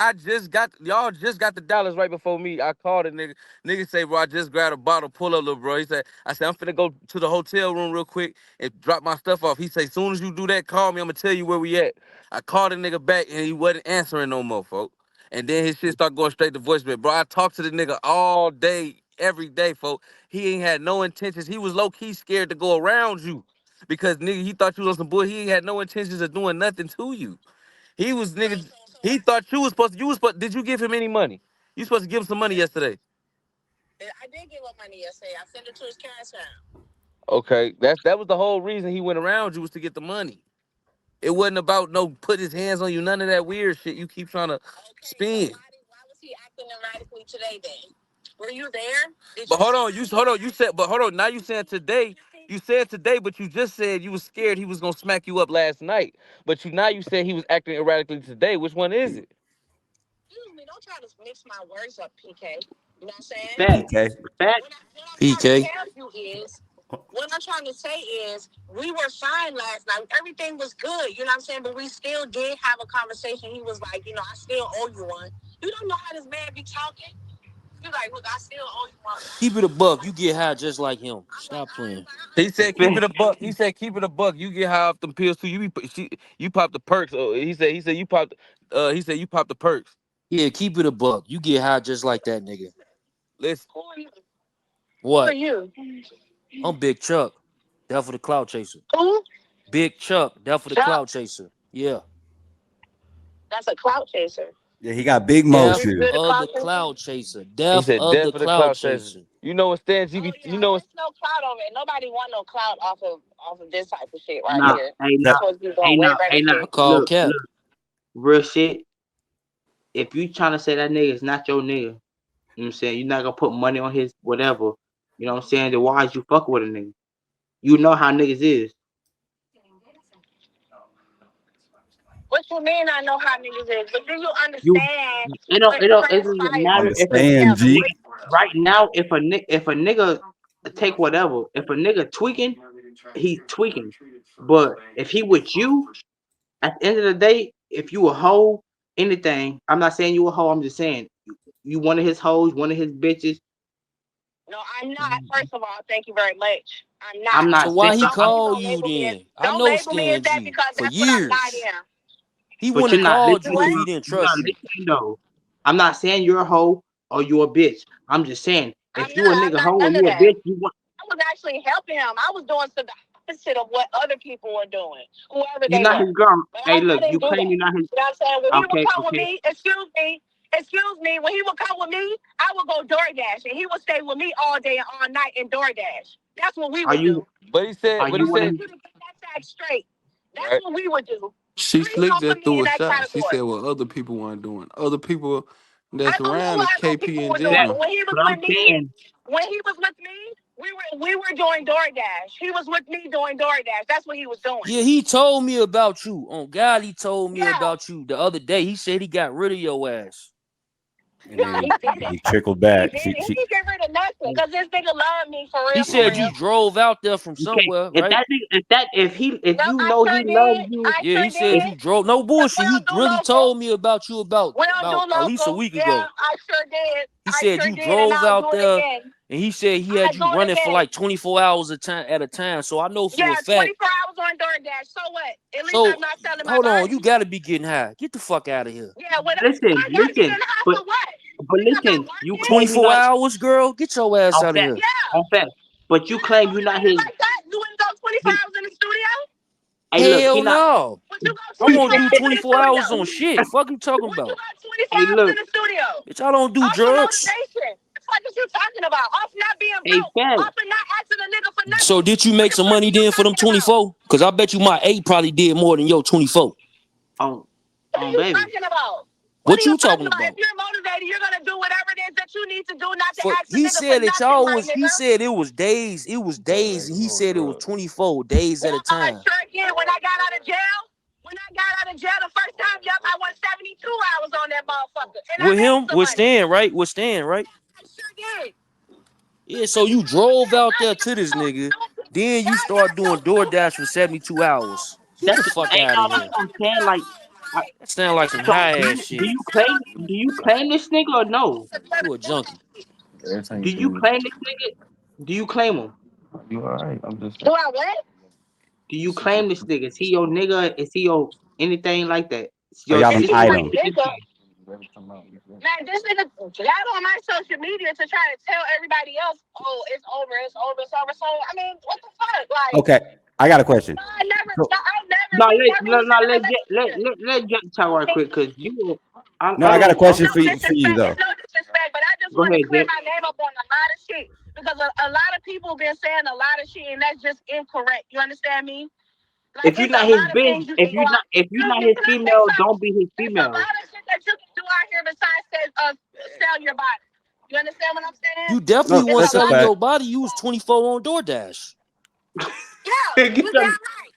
S1: Y'all just got the dollars right before me. I called the nigga. Nigga say, bro, I just grabbed a bottle, pull up, little bro. I said, I'm finna go to the hotel room real quick and drop my stuff off. He say, soon as you do that, call me. I'm gonna tell you where we at. I called the nigga back and he wasn't answering no more, folk. And then his shit started going straight to voicemail. Bro, I talked to the nigga all day, every day, folk. He ain't had no intentions. He was low key scared to go around you because nigga, he thought you was on some bull. He ain't had no intentions of doing nothing to you. He was nigga. He thought you was supposed to. You was supposed. Did you give him any money? You supposed to give him some money yesterday.
S3: I did give him money yesterday. I sent it to his cash app.
S1: Okay, that was the whole reason he went around you was to get the money. It wasn't about no put his hands on you. None of that weird shit you keep trying to
S3: Okay, so
S1: spin.
S3: why was he acting erratically today then? Were you there? Did
S1: But
S3: you
S1: hold
S3: see
S1: on,
S3: how he
S1: hold
S3: was
S1: on. You said, but hold on. Now you saying today. You said today, but you just said you was scared he was gonna smack you up last night. But you said he was acting erratically today. Which one is it?
S3: Excuse me, don't try to mix my words up, PK. You know what I'm saying?
S4: Fact,
S2: PK.
S4: fact.
S3: What I'm trying to
S7: PK.
S3: tell you is, what I'm trying to say is, we were fine last night. Everything was good. You know what I'm saying? But we still did have a conversation. He was like, I still owe you one. You don't know how this man be talking. You like, look, I still owe you one.
S7: Keep it a buck. You get high just like him.
S3: I'm like,
S7: Stop
S3: all right,
S7: playing.
S3: but I
S1: He
S3: owe
S1: said
S3: you
S1: keep
S4: Fact.
S1: it a buck. He said keep it a buck. You get high off them pills too. You pop the perks. Oh, he said you popped. He said you popped the perks.
S7: Yeah, keep it a buck. You get high just like that nigga.
S1: Listen,
S3: Who are you? Who are
S7: What?
S3: you?
S7: I'm Big Chuck. That for the cloud chaser.
S3: Who?
S7: Big Chuck. That for the
S3: Chuck.
S7: cloud chaser. Yeah.
S3: That's a clout chaser.
S2: Yeah, he got big
S7: Death
S3: You
S2: motion.
S3: good at
S7: of the
S3: clout chasing?
S7: cloud chaser.
S1: he
S7: Death
S1: said
S7: of
S1: death
S7: the
S1: for the
S7: cloud
S1: cloud chasers.
S7: chaser.
S1: You know what stands
S3: Oh
S1: GB?
S3: yeah,
S1: You know what?
S3: there's no clout over it. Nobody want no clout off of this type of shit right
S4: Nah,
S2: Look,
S3: here.
S4: hey,
S3: We
S4: nah,
S2: look,
S3: supposed to be
S4: hey,
S3: doing way
S4: nah,
S3: better
S4: hey, nah.
S7: I
S3: shit.
S7: call
S4: Look,
S7: cap.
S4: look, real shit. If you trying to say that nigga is not your nigga, you know what I'm saying? You're not gonna put money on his whatever. You know what I'm saying? Then why is you fucking with a nigga? You know how niggas is.
S3: What you mean? I know how niggas is, but do you
S4: You
S3: understand
S4: it doesn't
S3: transpires
S4: matter
S3: when you get
S2: Understand,
S3: together?
S2: G.
S3: What,
S4: right now if a nigga take whatever, if a nigga tweaking, he's tweaking. But if he with you, at the end of the day, if you a hoe, anything, I'm not saying you a hoe, I'm just saying you one of his hoes, one of his bitches.
S3: no, I'm not. First of all, thank you very much. I'm not.
S4: I'm
S7: So
S4: not saying
S7: why he
S3: Don't
S4: I'm,
S3: please
S7: call
S3: don't
S7: you
S3: label me as
S7: then? I
S3: don't
S7: know
S3: label me as
S7: Stan
S3: that
S7: G
S3: because
S7: for
S3: that's what I'm not
S7: years.
S3: in.
S7: He
S4: but
S7: wouldn't
S4: you're
S7: have
S4: not
S7: called
S3: You
S7: you
S4: listening.
S7: if
S3: what?
S7: he didn't
S4: You're not
S7: trust you.
S4: listening though. I'm not saying you're a hoe or you're a bitch. I'm just saying
S3: I'm
S4: if you a
S3: not. I'm
S4: nigga
S3: not
S4: hoe or
S3: none of
S4: you a
S3: that.
S4: bitch, you want
S3: I was actually helping him. I was doing the opposite of what other people were doing, whoever
S4: you're
S3: they
S4: not
S3: were.
S4: his girl.
S3: But
S4: Hey,
S3: I
S4: look,
S3: didn't
S4: you
S3: do
S4: claim
S3: that.
S4: you're not his.
S3: You know what I'm saying? When he would
S4: Okay,
S3: come with
S4: okay.
S3: me, excuse me, when he would come with me, I would go DoorDash and he would stay with me all day and all night in DoorDash. That's what we
S4: Are
S3: would do.
S4: you
S1: But he said,
S4: are
S1: but
S4: you
S1: he
S3: I'm
S4: one of
S3: trying
S1: said,
S3: to
S4: his?
S3: get that fact straight. That's
S1: right?
S3: what we would do.
S5: She
S3: Please
S5: slick
S3: don't put
S5: just
S3: me
S5: threw
S3: in
S5: a
S3: that
S5: shot. She said
S3: category.
S5: what other people weren't doing. Other people
S3: I
S5: that's
S3: don't know
S5: around
S3: what
S5: is
S3: other
S5: KP
S3: people
S5: and
S3: were doing,
S4: That,
S3: but
S5: Jizzle.
S3: when he was
S4: but I'm
S3: with me,
S4: saying,
S3: when he was with me, we were doing DoorDash. He was with me doing DoorDash. That's what he was doing.
S7: Yeah, he told me about you. On God, he told me
S3: Yeah,
S7: about you the other day. He said he got rid of your ass.
S2: And
S3: yeah,
S2: then
S3: he did it.
S2: he trickled
S3: He
S2: back.
S3: did it. He didn't get rid of nothing because this nigga loved me for
S7: He
S3: real, for
S7: said you
S3: real.
S7: drove out there from
S4: okay,
S7: somewhere,
S4: if
S7: right?
S4: that nigga- if that if
S3: Yep,
S4: you
S3: I
S4: know he
S3: sure
S4: loves
S3: did.
S4: you,
S3: I
S7: Yeah, he
S3: sure
S7: said
S4: if
S3: did.
S7: you drove. No
S3: Cause we
S7: bullshit. He
S3: don't do
S7: really
S3: local.
S7: told me about you about
S3: We don't
S7: about
S3: do
S7: at least a
S3: local.
S7: week
S3: Yeah,
S7: ago.
S3: I sure did.
S7: He
S3: I
S7: said
S3: sure
S7: you
S3: did, and
S7: drove
S3: I'll
S7: out
S3: do it
S7: there,
S3: again.
S7: and he said he
S3: I'll
S7: had
S3: do
S7: you
S3: it
S7: running for
S3: again.
S7: like 24 hours at a time. So I know for a
S3: Yeah,
S7: fact.
S3: 24 hours on DoorDash. So what? At least
S7: So
S3: I'm not selling my
S7: hold on,
S3: body.
S7: you gotta be getting high. Get the fuck out of here.
S3: Yeah, what
S4: listen,
S3: I gotta be
S4: listen,
S3: getting high
S4: but
S3: for what? Because I'm
S4: you
S3: working?
S4: claim you're
S7: 24
S4: not
S7: hours, girl. Get your ass
S4: on
S7: out of
S4: fact,
S7: here.
S3: Yeah.
S4: on fact, but
S3: You're
S4: you
S3: not
S4: claim you're not
S3: motivated
S4: his.
S3: like that? You wouldn't go 24
S4: He,
S3: hours in the studio?
S4: hey, look, he
S7: Hell
S4: not.
S7: no.
S3: Would you go
S7: I
S3: 24
S7: won't do
S3: hours in the
S7: 24
S3: studio?
S7: hours on shit. Fuck you talking
S3: Would you
S7: about?
S3: go 24
S4: Hey,
S3: hours
S4: look,
S3: in the studio?
S7: Bitch, I don't do
S3: Off some
S7: drugs.
S3: motivation. What is you talking about? Off not being
S4: hey,
S3: broke.
S4: fact,
S3: Off of not asking a nigga for
S7: So
S3: nothing.
S7: did you
S3: What
S7: make
S3: the
S7: some
S3: fuck
S7: money
S3: is you
S7: then for them
S3: talking about?
S7: 24? Because I bet you my 8 probably did more than your 24.
S4: on
S3: What are
S4: on
S3: you
S4: baby.
S3: talking about? What are
S7: What
S3: you
S7: you
S3: talking
S7: talking
S3: about? If
S7: about?
S3: you're motivated, you're gonna do whatever it is that you need to do not to
S7: For
S3: ask a
S7: he
S3: nigga for
S7: said that
S3: nothing,
S7: y'all
S3: my
S7: was he
S3: nigga.
S7: said it was days, and he said it was 24 days at a
S3: Well, I
S7: time.
S3: sure did. When I got out of jail the first time, yup, I went 72 hours on that motherfucker. And I
S7: With
S3: made
S7: him,
S3: some
S7: with
S3: money.
S7: Stan, right? With Stan, right?
S3: I sure did.
S7: Yeah, so you drove out there to this
S3: So
S7: nigga,
S3: stupid.
S7: then you
S3: Y'all
S7: start
S3: so
S7: doing
S3: stupid.
S7: DoorDash for 72 hours. Get
S4: That's
S7: the fuck
S3: Y'all
S4: hey,
S7: out
S4: no,
S7: of
S3: so
S4: that's
S7: here.
S4: what I'm
S3: motherfucking
S4: saying. Like,
S3: dumb.
S4: I,
S7: That sound like some
S4: so
S7: high ass shit.
S4: do you claim this nigga or no?
S7: You a junkie.
S4: Do you claim this nigga? Do you claim him?
S1: You all right? I'm just.
S3: Do I what?
S4: Do you claim this nigga? Is he your nigga? Is he your anything like that? It's
S2: Are
S4: your
S2: y'all
S3: Is
S2: an
S3: he my
S2: item?
S3: nigga?
S4: situation.
S3: Man, this nigga got on my social media to try to tell everybody else, oh, it's over, it's over, it's over. So, I mean, what the fuck? Like,
S2: Okay, I got a question.
S3: no, I never,
S2: So,
S3: no, I never,
S4: No,
S3: we never was in a
S4: let Jack talk right quick,
S3: relationship.
S4: cause you,
S2: no,
S4: I
S2: I got a
S4: don't,
S3: It's
S2: question
S3: no
S2: for you
S3: disrespect. It's
S2: though.
S3: no disrespect, but I just
S4: go
S3: want to
S4: ahead,
S3: clear
S4: Jack.
S3: my name up on a lot of shit because a lot of people been saying a lot of shit, and that's just incorrect. You understand me? Like,
S4: If you're
S3: it's a
S4: not his
S3: lot of
S4: bitch,
S3: things you can go out.
S4: if you're
S3: Excuse
S4: not
S3: me,
S4: his
S3: can I say
S4: female,
S3: something?
S4: don't be his
S3: There's a
S4: female.
S3: lot of shit that you can do out here besides sell your body. You understand what I'm saying?
S7: You definitely
S2: No,
S3: It's
S7: weren't
S3: a
S2: that's a
S3: lot
S7: selling
S3: of
S2: fact.
S7: your body. You was 24 on DoorDash.
S3: yeah.
S4: Get
S3: You
S4: some-
S3: damn right.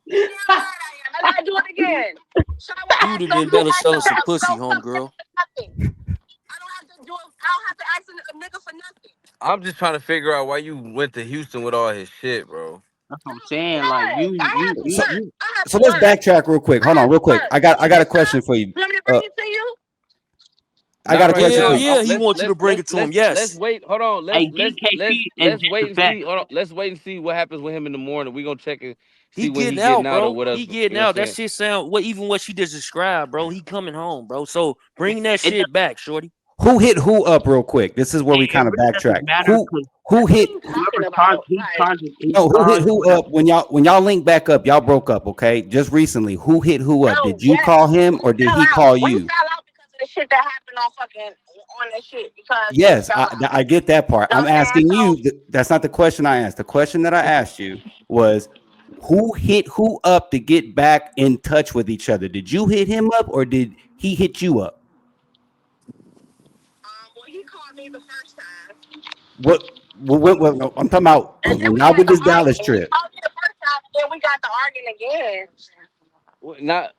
S3: You damn right I am. I gotta do it again. So I
S7: You would
S3: ask
S7: have
S3: them.
S7: been
S3: I
S7: better
S3: ask them
S7: selling some
S3: to
S7: pussy,
S3: go come get
S7: homegirl.
S3: for nothing. I don't have to do it. I don't have to ask a nigga for nothing.
S1: I'm just trying to figure out why you went to Houston with all his shit, bro.
S4: That's what I'm saying. Like
S3: Look, I have to
S2: So,
S3: work. I have
S2: so
S3: to
S2: let's
S3: work.
S2: backtrack real quick.
S3: I
S2: Hold on,
S3: have
S2: real
S3: to
S2: quick.
S3: work.
S2: I
S3: You
S2: got
S3: need
S2: a question
S3: some?
S2: for you.
S3: You want me to bring
S2: Uh,
S3: it to you?
S2: I got
S1: Not
S2: a
S1: right
S2: question for
S7: Hell
S1: now.
S2: you.
S7: yeah, he
S1: Let's
S7: wants you to
S1: let's
S7: bring
S1: let's
S7: it to him.
S1: let's let's
S7: Yes.
S1: wait. Hold on.
S4: hey, DKP and
S1: Let's
S4: Jack
S1: wait
S4: the
S1: and
S4: fact.
S1: see. Hold on. Let's wait and see what happens with him in the morning. We gonna check and
S7: He
S1: see when he
S7: getting
S1: getting
S7: out,
S1: out or
S7: bro.
S1: whatever.
S7: He
S1: You
S7: getting
S1: know what
S7: out.
S1: I'm
S7: That
S1: saying?
S7: shit sound what even what she just described, bro. He coming home, bro. So bring that
S4: It
S7: shit back, shorty.
S2: Who hit who up real quick? This is where we
S4: it
S2: kind of
S4: really
S2: backtrack.
S4: doesn't matter because
S2: Who
S3: What are
S2: hit
S3: you talking
S4: whoever charged,
S3: about? Like,
S4: he
S2: no, who hit
S4: charged
S2: who
S4: whatever.
S2: up when y'all link back up? Y'all broke up, okay? Just recently. Who hit who up?
S3: no,
S2: Did you call
S3: yes,
S2: him
S3: we
S2: or did
S3: fell
S2: he
S3: out.
S2: call
S3: We
S2: you?
S3: fell out because of the shit that happened on fucking on that shit because we
S2: Yes,
S3: fell out.
S2: I get that part.
S3: You know
S2: I'm
S3: what I'm saying?
S2: asking
S3: So
S2: you. That's not the question I asked. The question that I asked you was who hit who up to get back in touch with each other? Did you hit him up or did he hit you up?
S3: well, he called me the first time.
S2: What? No, I'm talking about
S3: And then
S2: when
S3: we
S2: y'all
S3: got
S2: did
S3: the
S2: this Dallas
S3: arguing. He
S2: trip.
S3: told me the first time, and then we got the arguing again.
S1: Not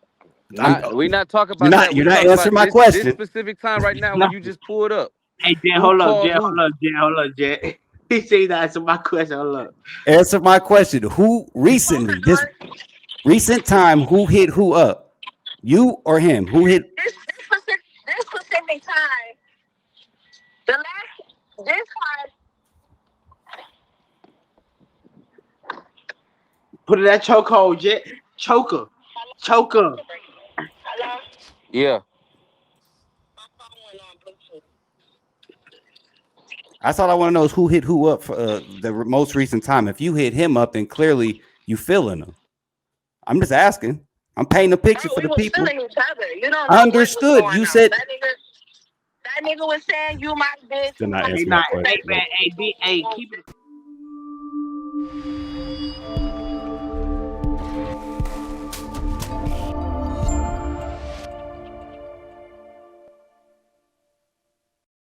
S2: I'm
S1: we not talking about that.
S2: you're
S1: We
S2: not
S1: talking
S2: answering
S1: about
S2: my
S1: this
S2: question.
S1: specific time right now
S4: No.
S1: when you just pulled up.
S4: Hey, Jen,
S1: Who
S4: hold up,
S1: called
S4: Jen,
S1: who?
S4: hold up, Jen. He said he's not answering my question. Hold up.
S2: Answer my question. Who recently, this recent time, who hit who up? You or him? Who hit?
S3: This specific time, the last, this time,
S4: Put it that chokehold, Jen. Choker. Choker.
S3: hello,
S1: Yeah.
S3: my phone went on Bluetooth.
S2: That's all I want to know is who hit who up for the most recent time. If you hit him up, then clearly you feeling him. I'm just asking. I'm painting a
S3: Bro,
S2: picture for
S3: we
S2: the
S3: was
S2: people.
S3: feeling each other. You don't
S2: I
S3: know what was
S2: understood.
S3: going
S2: You
S3: on.
S2: said
S3: That nigga was saying you my bitch,
S2: still
S3: you
S2: not
S3: my
S4: Hey,
S2: answer
S3: bitch.
S2: my
S4: nah,
S3: That
S2: question,
S4: hey,
S2: bro.
S4: man, hey,
S3: nigga
S4: D, hey, keep it.